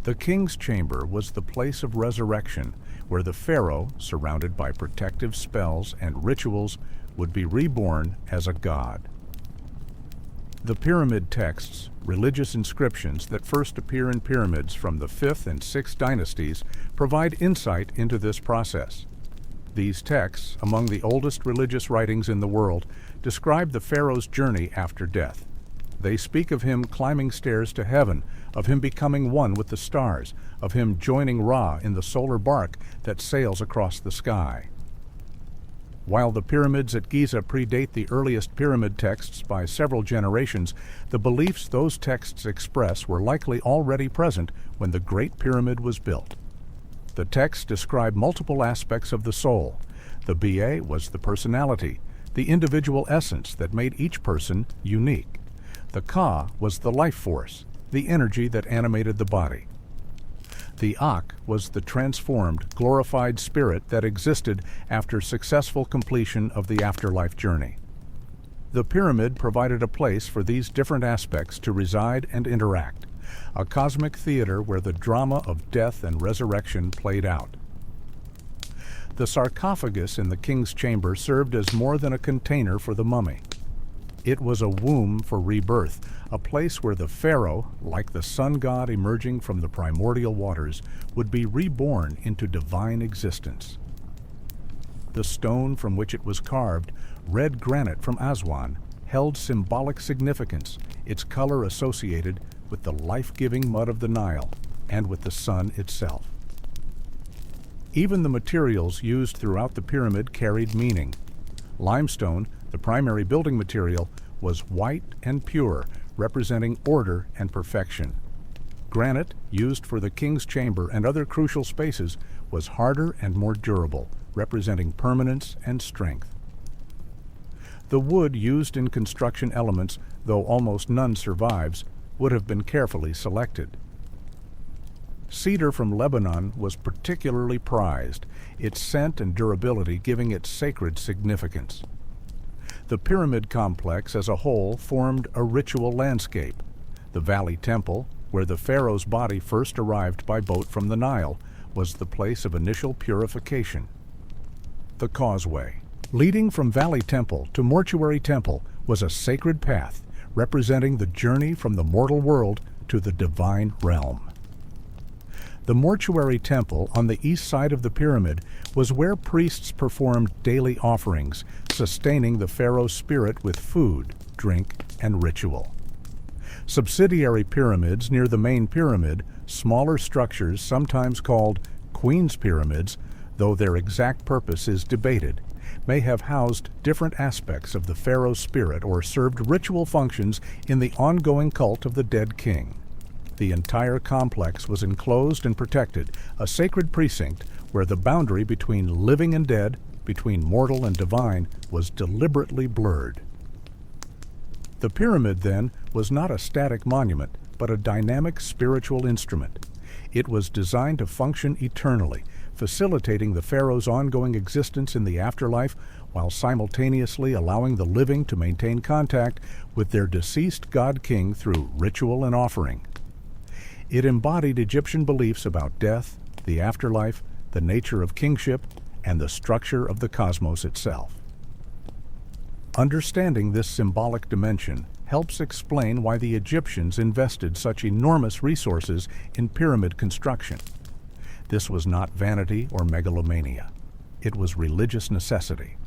The king's chamber was the place of resurrection, where the pharaoh, surrounded by protective spells and rituals, would be reborn as a god. The pyramid texts, religious inscriptions that first appear in pyramids from the 5th and 6th dynasties, provide insight into this process. These texts, among the oldest religious writings in the world, describe the pharaoh's journey after death. They speak of him climbing stairs to heaven, of him becoming one with the stars, of him joining Ra in the solar bark that sails across the sky. While the pyramids at Giza predate the earliest pyramid texts by several generations, the beliefs those texts express were likely already present when the Great Pyramid was built. The texts describe multiple aspects of the soul. The Ba was the personality, the individual essence that made each person unique. The Ka was the life force, the energy that animated the body. The Ak was the transformed, glorified spirit that existed after successful completion of the afterlife journey. The pyramid provided a place for these different aspects to reside and interact, a cosmic theater where the drama of death and resurrection played out. The sarcophagus in the king's chamber served as more than a container for the mummy. It was a womb for rebirth, a place where the pharaoh, like the sun god emerging from the primordial waters, would be reborn into divine existence. The stone from which it was carved, red granite from Aswan, held symbolic significance, its color associated with the life-giving mud of the Nile and with the sun itself. Even the materials used throughout the pyramid carried meaning. Limestone, the primary building material, was white and pure, representing order and perfection. Granite, used for the king's chamber and other crucial spaces, was harder and more durable, representing permanence and strength. The wood used in construction elements, though almost none survives, would have been carefully selected. Cedar from Lebanon was particularly prized, its scent and durability giving it sacred significance. The pyramid complex as a whole formed a ritual landscape. The Valley Temple, where the pharaoh's body first arrived by boat from the Nile, was the place of initial purification. The causeway, leading from Valley Temple to Mortuary Temple, was a sacred path representing the journey from the mortal world to the divine realm. The Mortuary Temple on the east side of the pyramid was where priests performed daily offerings, sustaining the pharaoh's spirit with food, drink, and ritual. Subsidiary pyramids near the main pyramid, smaller structures sometimes called Queen's Pyramids, though their exact purpose is debated, may have housed different aspects of the pharaoh's spirit or served ritual functions in the ongoing cult of the dead king. The entire complex was enclosed and protected, a sacred precinct where the boundary between living and dead, between mortal and divine, was deliberately blurred. The pyramid, then, was not a static monument, but a dynamic spiritual instrument. It was designed to function eternally, facilitating the pharaoh's ongoing existence in the afterlife while simultaneously allowing the living to maintain contact with their deceased god-king through ritual and offering. It embodied Egyptian beliefs about death, the afterlife, the nature of kingship, and the structure of the cosmos itself. Understanding this symbolic dimension helps explain why the Egyptians invested such enormous resources in pyramid construction. This was not vanity or megalomania. It was religious necessity.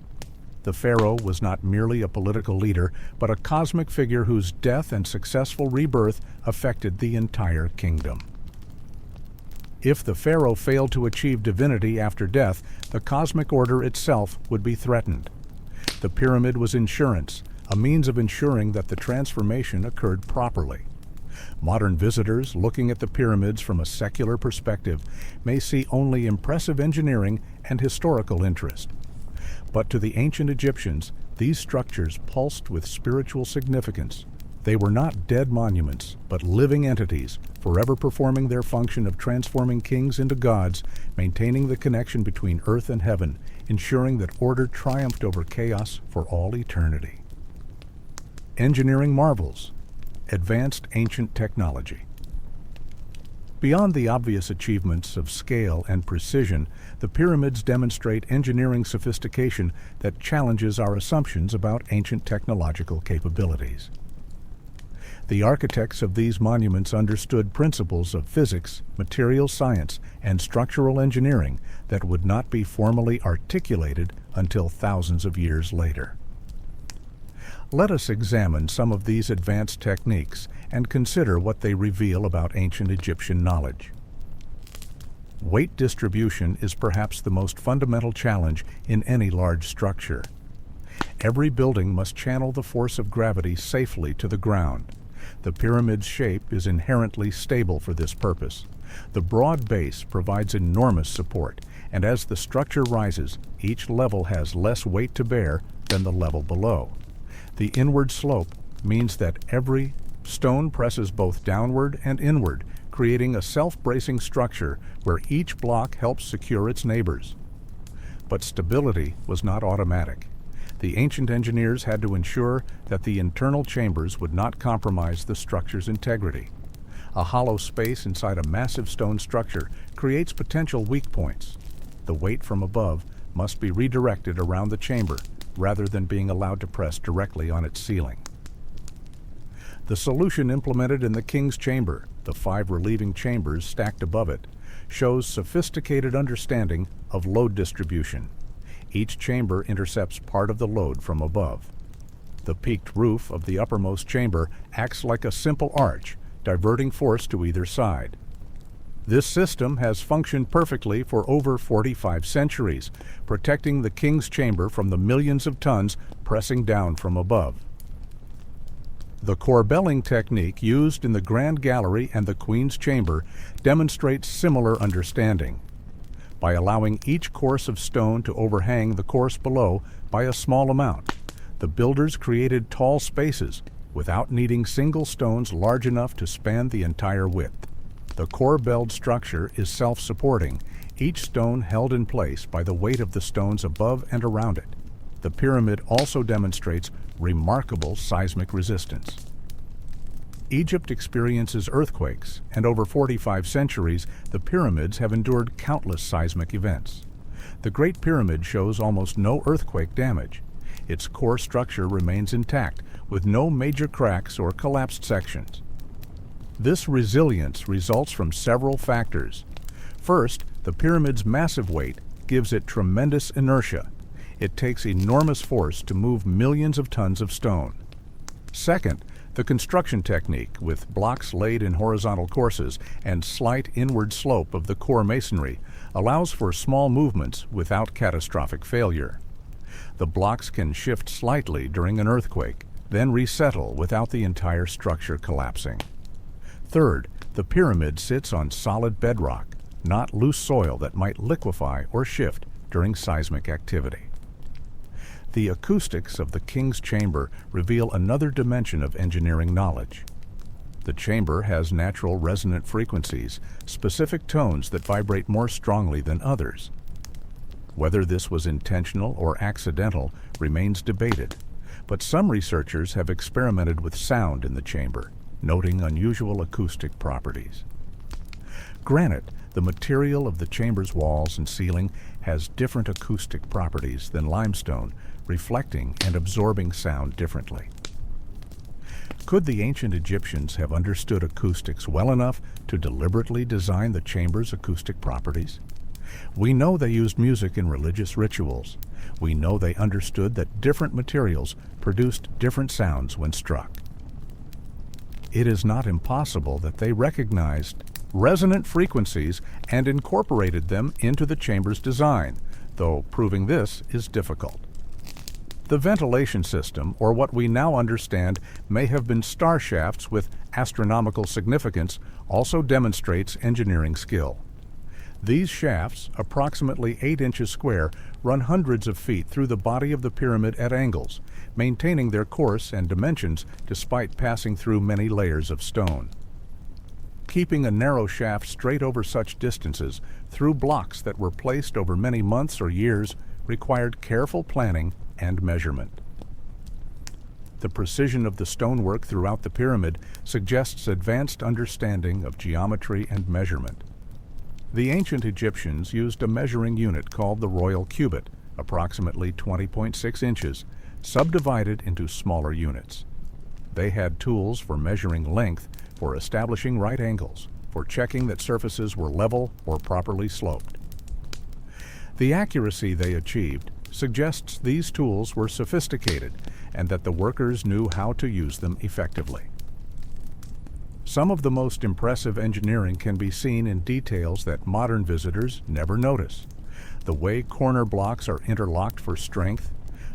The pharaoh was not merely a political leader, but a cosmic figure whose death and successful rebirth affected the entire kingdom. If the pharaoh failed to achieve divinity after death, the cosmic order itself would be threatened. The pyramid was insurance, a means of ensuring that the transformation occurred properly. Modern visitors looking at the pyramids from a secular perspective may see only impressive engineering and historical interest. But to the ancient Egyptians, these structures pulsed with spiritual significance. They were not dead monuments, but living entities, forever performing their function of transforming kings into gods, maintaining the connection between earth and heaven, ensuring that order triumphed over chaos for all eternity. Engineering marvels. Advanced ancient technology. Beyond the obvious achievements of scale and precision, the pyramids demonstrate engineering sophistication that challenges our assumptions about ancient technological capabilities. The architects of these monuments understood principles of physics, material science, and structural engineering that would not be formally articulated until thousands of years later. Let us examine some of these advanced techniques and consider what they reveal about ancient Egyptian knowledge. Weight distribution is perhaps the most fundamental challenge in any large structure. Every building must channel the force of gravity safely to the ground. The pyramid's shape is inherently stable for this purpose. The broad base provides enormous support, and as the structure rises, each level has less weight to bear than the level below. The inward slope means that every stone presses both downward and inward, creating a self-bracing structure where each block helps secure its neighbors. But stability was not automatic. The ancient engineers had to ensure that the internal chambers would not compromise the structure's integrity. A hollow space inside a massive stone structure creates potential weak points. The weight from above must be redirected around the chamber rather than being allowed to press directly on its ceiling. The solution implemented in the king's chamber, the 5 relieving chambers stacked above it, shows sophisticated understanding of load distribution. Each chamber intercepts part of the load from above. The peaked roof of the uppermost chamber acts like a simple arch, diverting force to either side. This system has functioned perfectly for over 45 centuries, protecting the king's chamber from the millions of tons pressing down from above. The corbelling technique used in the Grand Gallery and the Queen's Chamber demonstrates similar understanding. By allowing each course of stone to overhang the course below by a small amount, the builders created tall spaces without needing single stones large enough to span the entire width. The core-belled structure is self-supporting, each stone held in place by the weight of the stones above and around it. The pyramid also demonstrates remarkable seismic resistance. Egypt experiences earthquakes, and over 45 centuries, the pyramids have endured countless seismic events. The Great Pyramid shows almost no earthquake damage. Its core structure remains intact, with no major cracks or collapsed sections. This resilience results from several factors. First, the pyramid's massive weight gives it tremendous inertia. It takes enormous force to move millions of tons of stone. Second, the construction technique, with blocks laid in horizontal courses and slight inward slope of the core masonry, allows for small movements without catastrophic failure. The blocks can shift slightly during an earthquake, then resettle without the entire structure collapsing. Third, the pyramid sits on solid bedrock, not loose soil that might liquefy or shift during seismic activity. The acoustics of the King's Chamber reveal another dimension of engineering knowledge. The chamber has natural resonant frequencies, specific tones that vibrate more strongly than others. Whether this was intentional or accidental remains debated, but some researchers have experimented with sound in the chamber, noting unusual acoustic properties. Granite, the material of the chamber's walls and ceiling, has different acoustic properties than limestone, reflecting and absorbing sound differently. Could the ancient Egyptians have understood acoustics well enough to deliberately design the chamber's acoustic properties? We know they used music in religious rituals. We know they understood that different materials produced different sounds when struck. It is not impossible that they recognized resonant frequencies and incorporated them into the chamber's design, though proving this is difficult. The ventilation system, or what we now understand may have been star shafts with astronomical significance, also demonstrates engineering skill. These shafts, approximately 8 inches square, run hundreds of feet through the body of the pyramid at angles, maintaining their course and dimensions despite passing through many layers of stone. Keeping a narrow shaft straight over such distances through blocks that were placed over many months or years required careful planning and measurement. The precision of the stonework throughout the pyramid suggests advanced understanding of geometry and measurement. The ancient Egyptians used a measuring unit called the royal cubit, approximately 20.6 inches, subdivided into smaller units. They had tools for measuring length, for establishing right angles, for checking that surfaces were level or properly sloped. The accuracy they achieved suggests these tools were sophisticated and that the workers knew how to use them effectively. Some of the most impressive engineering can be seen in details that modern visitors never notice. The way corner blocks are interlocked for strength,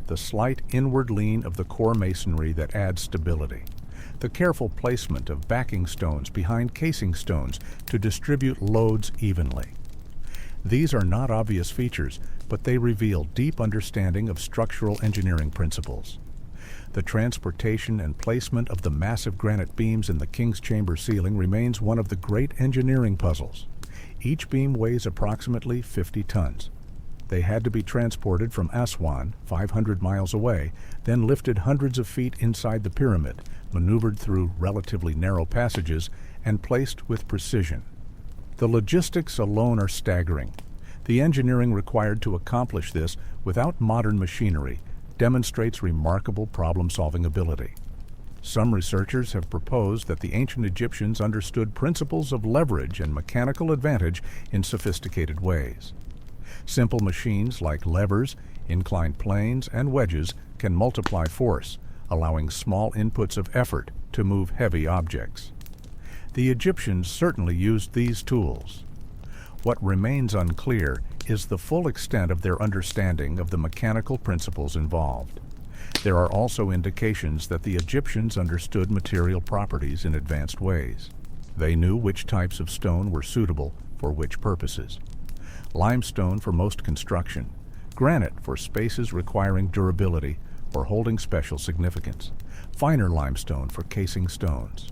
the slight inward lean of the core masonry that adds stability, the careful placement of backing stones behind casing stones to distribute loads evenly. These are not obvious features, but they reveal deep understanding of structural engineering principles. The transportation and placement of the massive granite beams in the King's Chamber ceiling remains one of the great engineering puzzles. Each beam weighs approximately 50 tons. They had to be transported from Aswan, 500 miles away, then lifted hundreds of feet inside the pyramid, maneuvered through relatively narrow passages, and placed with precision. The logistics alone are staggering. The engineering required to accomplish this without modern machinery demonstrates remarkable problem-solving ability. Some researchers have proposed that the ancient Egyptians understood principles of leverage and mechanical advantage in sophisticated ways. Simple machines like levers, inclined planes, and wedges can multiply force, allowing small inputs of effort to move heavy objects. The Egyptians certainly used these tools. What remains unclear is the full extent of their understanding of the mechanical principles involved. There are also indications that the Egyptians understood material properties in advanced ways. They knew which types of stone were suitable for which purposes. Limestone for most construction, granite for spaces requiring durability or holding special significance, finer limestone for casing stones.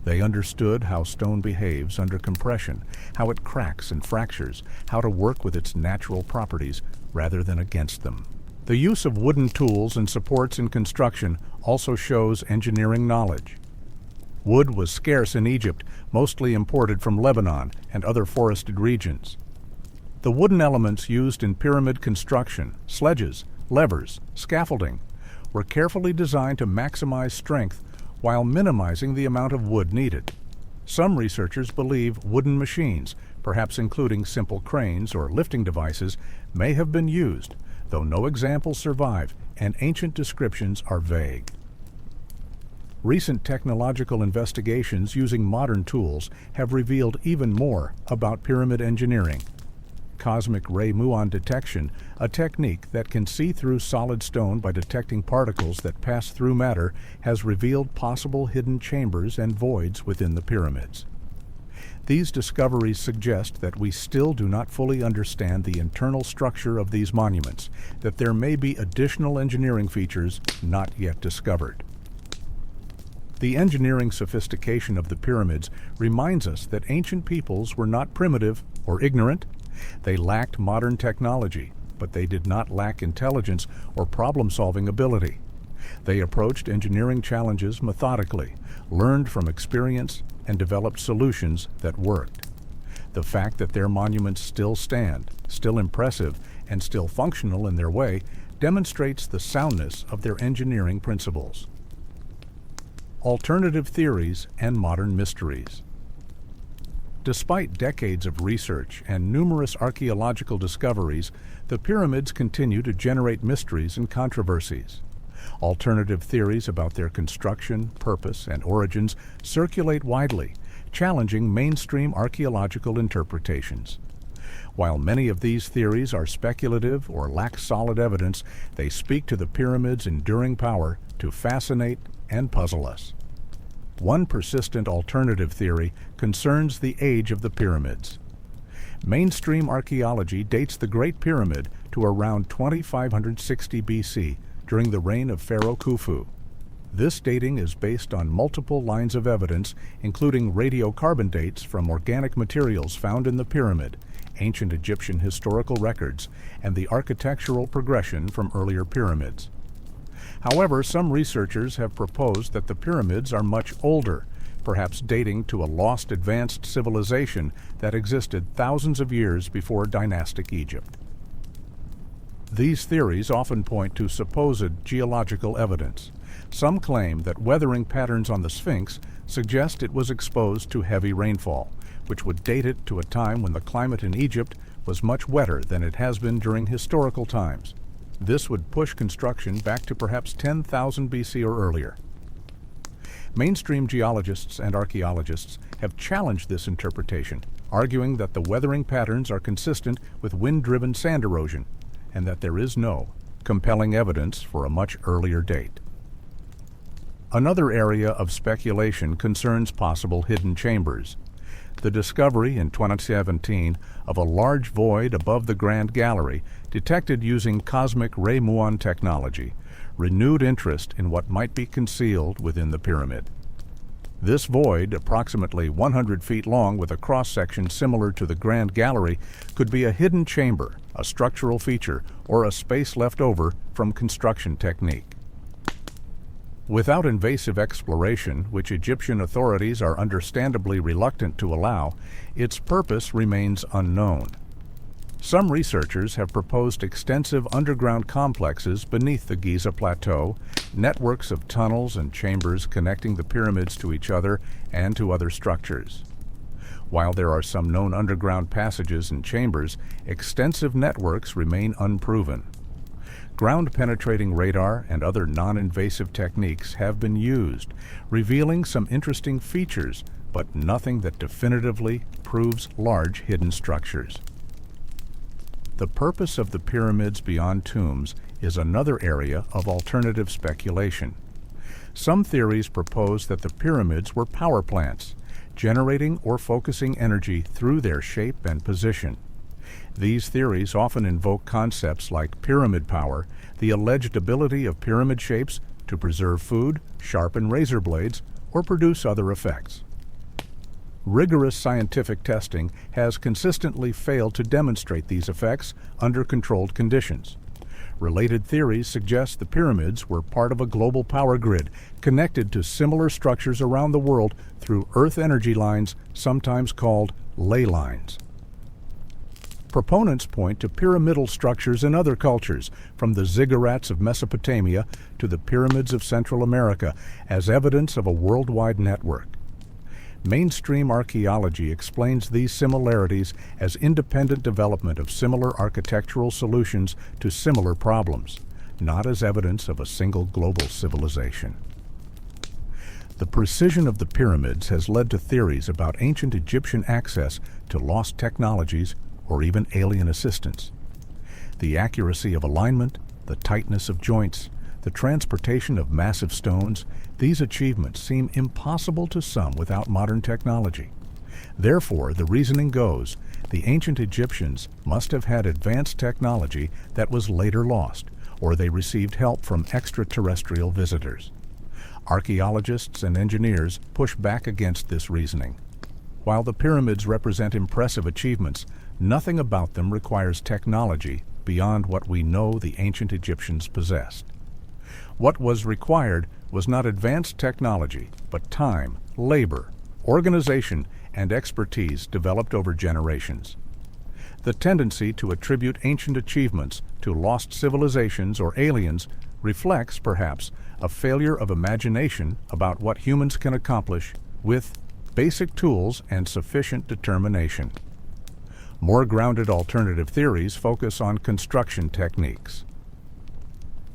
They understood how stone behaves under compression, how it cracks and fractures, how to work with its natural properties rather than against them. The use of wooden tools and supports in construction also shows engineering knowledge. Wood was scarce in Egypt, mostly imported from Lebanon and other forested regions. The wooden elements used in pyramid construction, sledges, levers, scaffolding, were carefully designed to maximize strength while minimizing the amount of wood needed. Some researchers believe wooden machines, perhaps including simple cranes or lifting devices, may have been used, though no examples survive and ancient descriptions are vague. Recent technological investigations using modern tools have revealed even more about pyramid engineering. Cosmic ray muon detection, a technique that can see through solid stone by detecting particles that pass through matter, has revealed possible hidden chambers and voids within the pyramids. These discoveries suggest that we still do not fully understand the internal structure of these monuments, that there may be additional engineering features not yet discovered. The engineering sophistication of the pyramids reminds us that ancient peoples were not primitive or ignorant. They lacked modern technology, but they did not lack intelligence or problem-solving ability. They approached engineering challenges methodically, learned from experience, and developed solutions that worked. The fact that their monuments still stand, still impressive, and still functional in their way demonstrates the soundness of their engineering principles. Alternative theories and modern mysteries. Despite decades of research and numerous archaeological discoveries, the pyramids continue to generate mysteries and controversies. Alternative theories about their construction, purpose, and origins circulate widely, challenging mainstream archaeological interpretations. While many of these theories are speculative or lack solid evidence, they speak to the pyramids' enduring power to fascinate and puzzle us. One persistent alternative theory concerns the age of the pyramids. Mainstream archaeology dates the Great Pyramid to around 2560 BC, during the reign of Pharaoh Khufu. This dating is based on multiple lines of evidence, including radiocarbon dates from organic materials found in the pyramid, ancient Egyptian historical records, and the architectural progression from earlier pyramids. However, some researchers have proposed that the pyramids are much older, perhaps dating to a lost advanced civilization that existed thousands of years before dynastic Egypt. These theories often point to supposed geological evidence. Some claim that weathering patterns on the Sphinx suggest it was exposed to heavy rainfall, which would date it to a time when the climate in Egypt was much wetter than it has been during historical times. This would push construction back to perhaps 10,000 BC or earlier. Mainstream geologists and archaeologists have challenged this interpretation, arguing that the weathering patterns are consistent with wind-driven sand erosion, and that there is no compelling evidence for a much earlier date. Another area of speculation concerns possible hidden chambers. The discovery in 2017 of a large void above the Grand Gallery, detected using cosmic ray muon technology, renewed interest in what might be concealed within the pyramid. This void, approximately 100 feet long with a cross-section similar to the Grand Gallery, could be a hidden chamber, a structural feature, or a space left over from construction technique. Without invasive exploration, which Egyptian authorities are understandably reluctant to allow, its purpose remains unknown. Some researchers have proposed extensive underground complexes beneath the Giza Plateau, networks of tunnels and chambers connecting the pyramids to each other and to other structures. While there are some known underground passages and chambers, extensive networks remain unproven. Ground-penetrating radar and other non-invasive techniques have been used, revealing some interesting features, but nothing that definitively proves large hidden structures. The purpose of the pyramids beyond tombs is another area of alternative speculation. Some theories propose that the pyramids were power plants, generating or focusing energy through their shape and position. These theories often invoke concepts like pyramid power, the alleged ability of pyramid shapes to preserve food, sharpen razor blades, or produce other effects. Rigorous scientific testing has consistently failed to demonstrate these effects under controlled conditions. Related theories suggest the pyramids were part of a global power grid connected to similar structures around the world through Earth energy lines, sometimes called ley lines. Proponents point to pyramidal structures in other cultures, from the ziggurats of Mesopotamia to the pyramids of Central America, as evidence of a worldwide network. Mainstream archaeology explains these similarities as independent development of similar architectural solutions to similar problems, not as evidence of a single global civilization. The precision of the pyramids has led to theories about ancient Egyptian access to lost technologies or even alien assistance. The accuracy of alignment, the tightness of joints, the transportation of massive stones, these achievements seem impossible to some without modern technology. Therefore, the reasoning goes, the ancient Egyptians must have had advanced technology that was later lost, or they received help from extraterrestrial visitors. Archaeologists and engineers push back against this reasoning. While the pyramids represent impressive achievements, nothing about them requires technology beyond what we know the ancient Egyptians possessed. What was required was not advanced technology, but time, labor, organization, and expertise developed over generations. The tendency to attribute ancient achievements to lost civilizations or aliens reflects, perhaps, a failure of imagination about what humans can accomplish with basic tools and sufficient determination. More grounded alternative theories focus on construction techniques.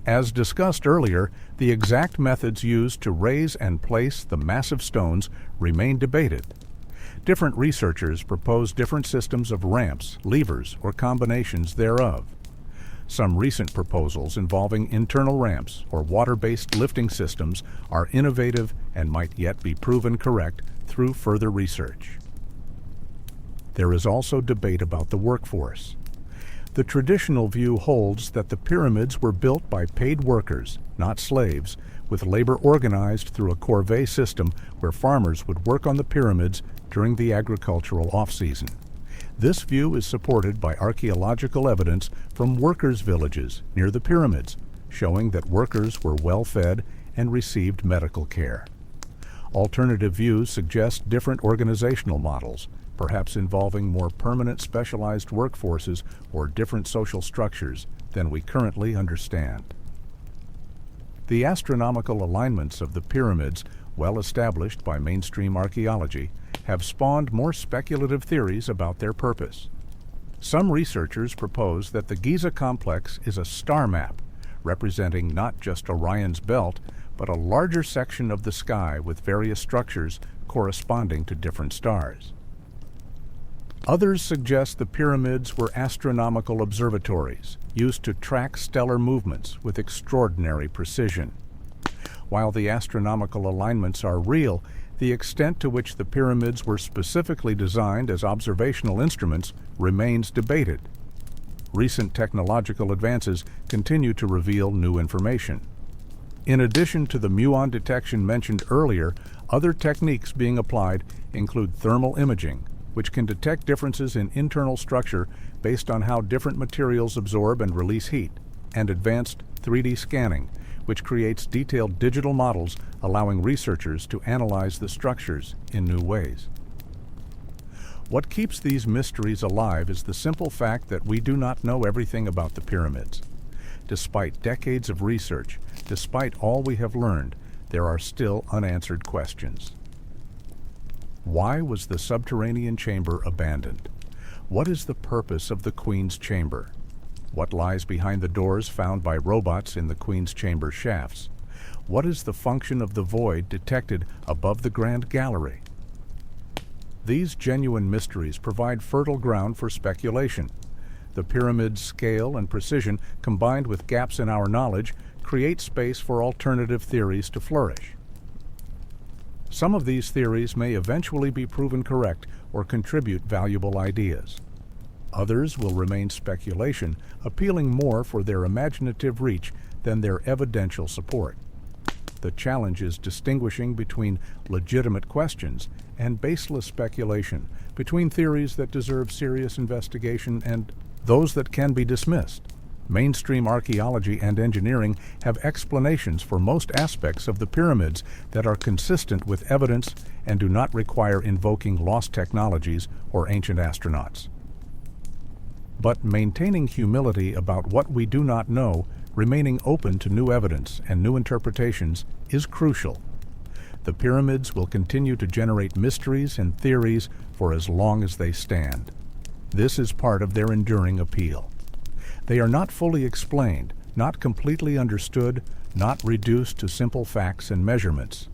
As discussed earlier, the exact methods used to raise and place the massive stones remain debated. Different researchers propose different systems of ramps, levers, or combinations thereof. Some recent proposals involving internal ramps or water-based lifting systems are innovative and might yet be proven correct through further research. There is also debate about the workforce. The traditional view holds that the pyramids were built by paid workers, not slaves, with labor organized through a corvée system where farmers would work on the pyramids during the agricultural off-season. This view is supported by archaeological evidence from workers' villages near the pyramids, showing that workers were well fed and received medical care. Alternative views suggest different organizational models, perhaps involving more permanent specialized workforces or different social structures than we currently understand. The astronomical alignments of the pyramids, well established by mainstream archaeology, have spawned more speculative theories about their purpose. Some researchers propose that the Giza complex is a star map, representing not just Orion's belt, but a larger section of the sky with various structures corresponding to different stars. Others suggest the pyramids were astronomical observatories used to track stellar movements with extraordinary precision. While the astronomical alignments are real, the extent to which the pyramids were specifically designed as observational instruments remains debated. Recent technological advances continue to reveal new information. In addition to the muon detection mentioned earlier, other techniques being applied include thermal imaging, which can detect differences in internal structure based on how different materials absorb and release heat, and advanced 3D scanning, which creates detailed digital models allowing researchers to analyze the structures in new ways. What keeps these mysteries alive is the simple fact that we do not know everything about the pyramids. Despite decades of research, despite all we have learned, there are still unanswered questions. Why was the subterranean chamber abandoned? What is the purpose of the Queen's Chamber? What lies behind the doors found by robots in the Queen's Chamber shafts? What is the function of the void detected above the Grand Gallery? These genuine mysteries provide fertile ground for speculation. The pyramid's scale and precision, combined with gaps in our knowledge, create space for alternative theories to flourish. Some of these theories may eventually be proven correct or contribute valuable ideas. Others will remain speculation, appealing more for their imaginative reach than their evidential support. The challenge is distinguishing between legitimate questions and baseless speculation, between theories that deserve serious investigation and those that can be dismissed. Mainstream archaeology and engineering have explanations for most aspects of the pyramids that are consistent with evidence and do not require invoking lost technologies or ancient astronauts. But maintaining humility about what we do not know, remaining open to new evidence and new interpretations, is crucial. The pyramids will continue to generate mysteries and theories for as long as they stand. This is part of their enduring appeal. They are not fully explained, not completely understood, not reduced to simple facts and measurements.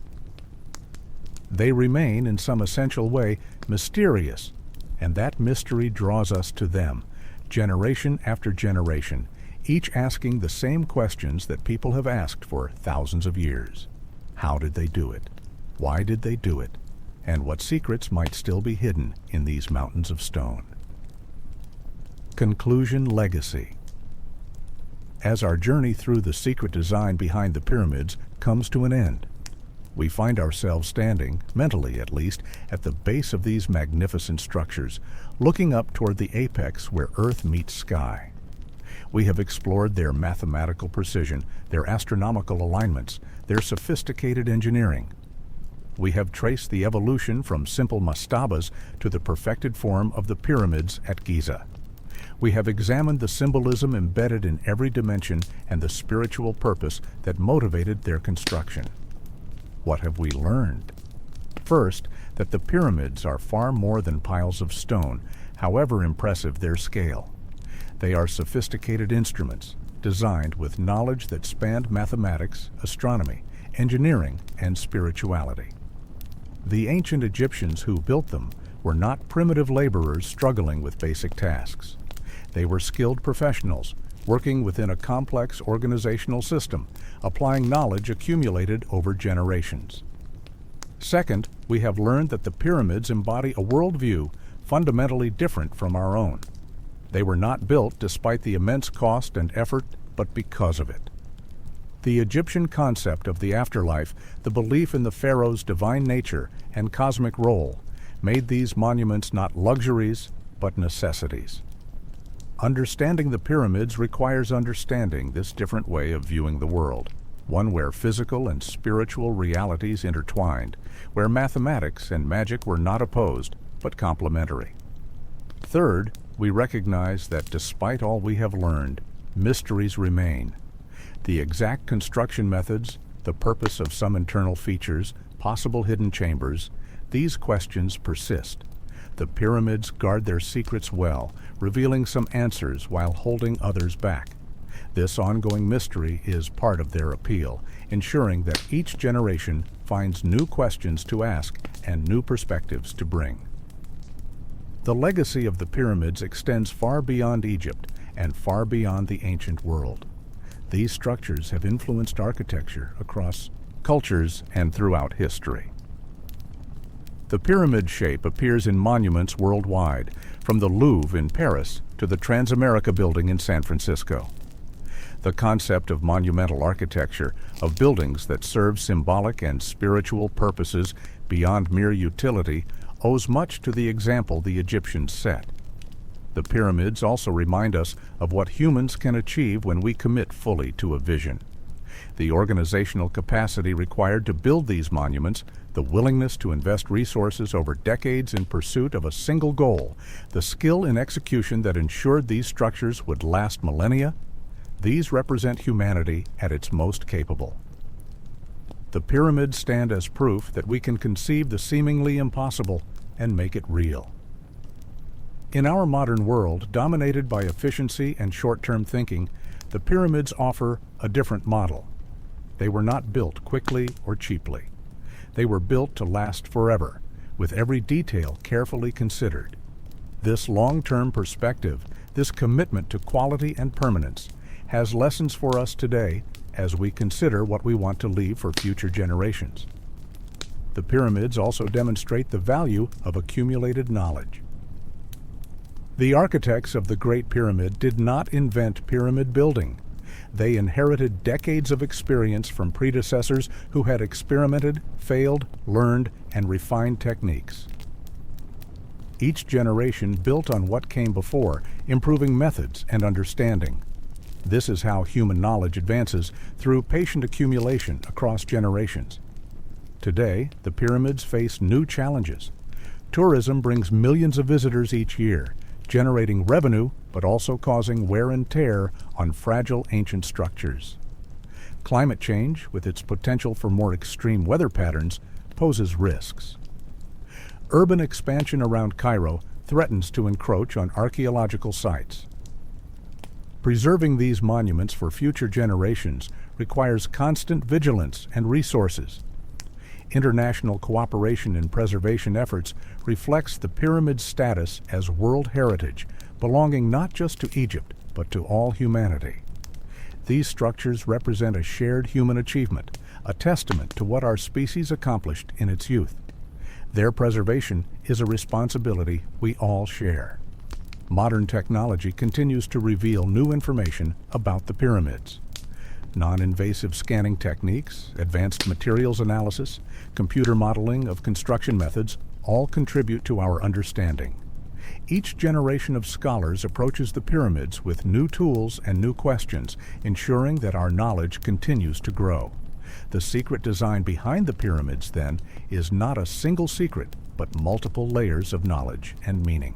They remain, in some essential way, mysterious, and that mystery draws us to them, generation after generation, each asking the same questions that people have asked for thousands of years. How did they do it? Why did they do it? And what secrets might still be hidden in these mountains of stone? Conclusion. Legacy. As our journey through the secret design behind the pyramids comes to an end, we find ourselves standing, mentally at least, at the base of these magnificent structures, looking up toward the apex where Earth meets sky. We have explored their mathematical precision, their astronomical alignments, their sophisticated engineering. We have traced the evolution from simple mastabas to the perfected form of the pyramids at Giza. We have examined the symbolism embedded in every dimension and the spiritual purpose that motivated their construction. What have we learned? First, that the pyramids are far more than piles of stone, however impressive their scale. They are sophisticated instruments, designed with knowledge that spanned mathematics, astronomy, engineering, and spirituality. The ancient Egyptians who built them were not primitive laborers struggling with basic tasks. They were skilled professionals, working within a complex organizational system, applying knowledge accumulated over generations. Second, we have learned that the pyramids embody a worldview fundamentally different from our own. They were not built despite the immense cost and effort, but because of it. The Egyptian concept of the afterlife, the belief in the pharaoh's divine nature and cosmic role, made these monuments not luxuries, but necessities. Understanding the pyramids requires understanding this different way of viewing the world, one where physical and spiritual realities intertwined, where mathematics and magic were not opposed, but complementary. Third, we recognize that despite all we have learned, mysteries remain. The exact construction methods, the purpose of some internal features, possible hidden chambers, these questions persist. The pyramids guard their secrets well, revealing some answers while holding others back. This ongoing mystery is part of their appeal, ensuring that each generation finds new questions to ask and new perspectives to bring. The legacy of the pyramids extends far beyond Egypt and far beyond the ancient world. These structures have influenced architecture across cultures and throughout history. The pyramid shape appears in monuments worldwide, from the Louvre in Paris to the Transamerica building in San Francisco. The concept of monumental architecture, of buildings that serve symbolic and spiritual purposes beyond mere utility, owes much to the example the Egyptians set. The pyramids also remind us of what humans can achieve when we commit fully to a vision. The organizational capacity required to build these monuments, the willingness to invest resources over decades in pursuit of a single goal, the skill in execution that ensured these structures would last millennia, these represent humanity at its most capable. The pyramids stand as proof that we can conceive the seemingly impossible and make it real. In our modern world, dominated by efficiency and short-term thinking, the pyramids offer a different model. They were not built quickly or cheaply. They were built to last forever, with every detail carefully considered. This long-term perspective, this commitment to quality and permanence, has lessons for us today as we consider what we want to leave for future generations. The pyramids also demonstrate the value of accumulated knowledge. The architects of the Great Pyramid did not invent pyramid building. They inherited decades of experience from predecessors who had experimented, failed, learned, and refined techniques. Each generation built on what came before, improving methods and understanding. This is how human knowledge advances, through patient accumulation across generations. Today, the pyramids face new challenges. Tourism brings millions of visitors each year, generating revenue but also causing wear and tear on fragile ancient structures. Climate change, with its potential for more extreme weather patterns, poses risks. Urban expansion around Cairo threatens to encroach on archaeological sites. Preserving these monuments for future generations requires constant vigilance and resources. International cooperation in preservation efforts reflects the pyramid's status as World Heritage, belonging not just to Egypt, but to all humanity. These structures represent a shared human achievement, a testament to what our species accomplished in its youth. Their preservation is a responsibility we all share. Modern technology continues to reveal new information about the pyramids. Non-invasive scanning techniques, advanced materials analysis, computer modeling of construction methods all contribute to our understanding. Each generation of scholars approaches the pyramids with new tools and new questions, ensuring that our knowledge continues to grow. The secret design behind the pyramids, then, is not a single secret, but multiple layers of knowledge and meaning.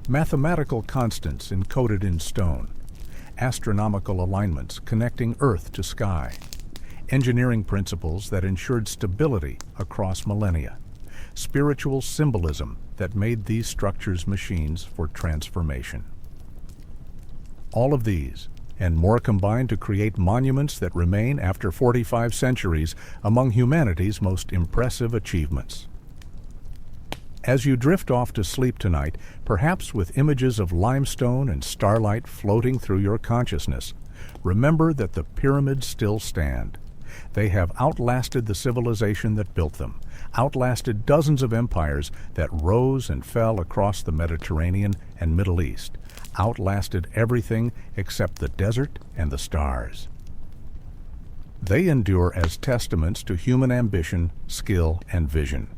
Mathematical constants encoded in stone, astronomical alignments connecting Earth to sky, engineering principles that ensured stability across millennia, spiritual symbolism that made these structures machines for transformation. All of these, and more combined to create monuments that remain after 45 centuries among humanity's most impressive achievements. As you drift off to sleep tonight, perhaps with images of limestone and starlight floating through your consciousness, remember that the pyramids still stand. They have outlasted the civilization that built them, outlasted dozens of empires that rose and fell across the Mediterranean and Middle East, outlasted everything except the desert and the stars. They endure as testaments to human ambition, skill, and vision.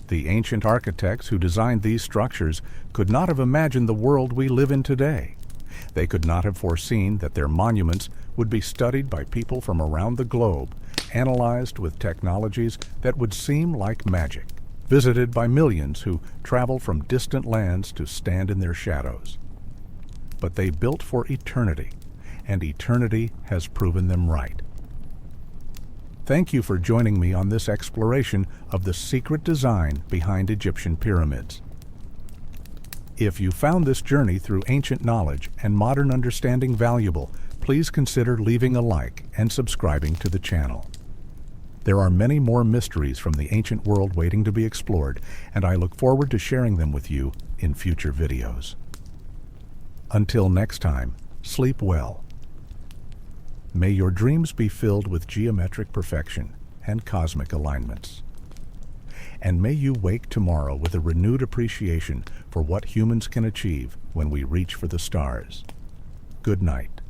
The ancient architects who designed these structures could not have imagined the world we live in today. They could not have foreseen that their monuments would be studied by people from around the globe, analyzed with technologies that would seem like magic, visited by millions who travel from distant lands to stand in their shadows. But they built for eternity, and eternity has proven them right. Thank you for joining me on this exploration of the secret design behind Egyptian pyramids. If you found this journey through ancient knowledge and modern understanding valuable, please consider leaving a like and subscribing to the channel. There are many more mysteries from the ancient world waiting to be explored, and I look forward to sharing them with you in future videos. Until next time, sleep well. May your dreams be filled with geometric perfection and cosmic alignments. And may you wake tomorrow with a renewed appreciation for what humans can achieve when we reach for the stars. Good night.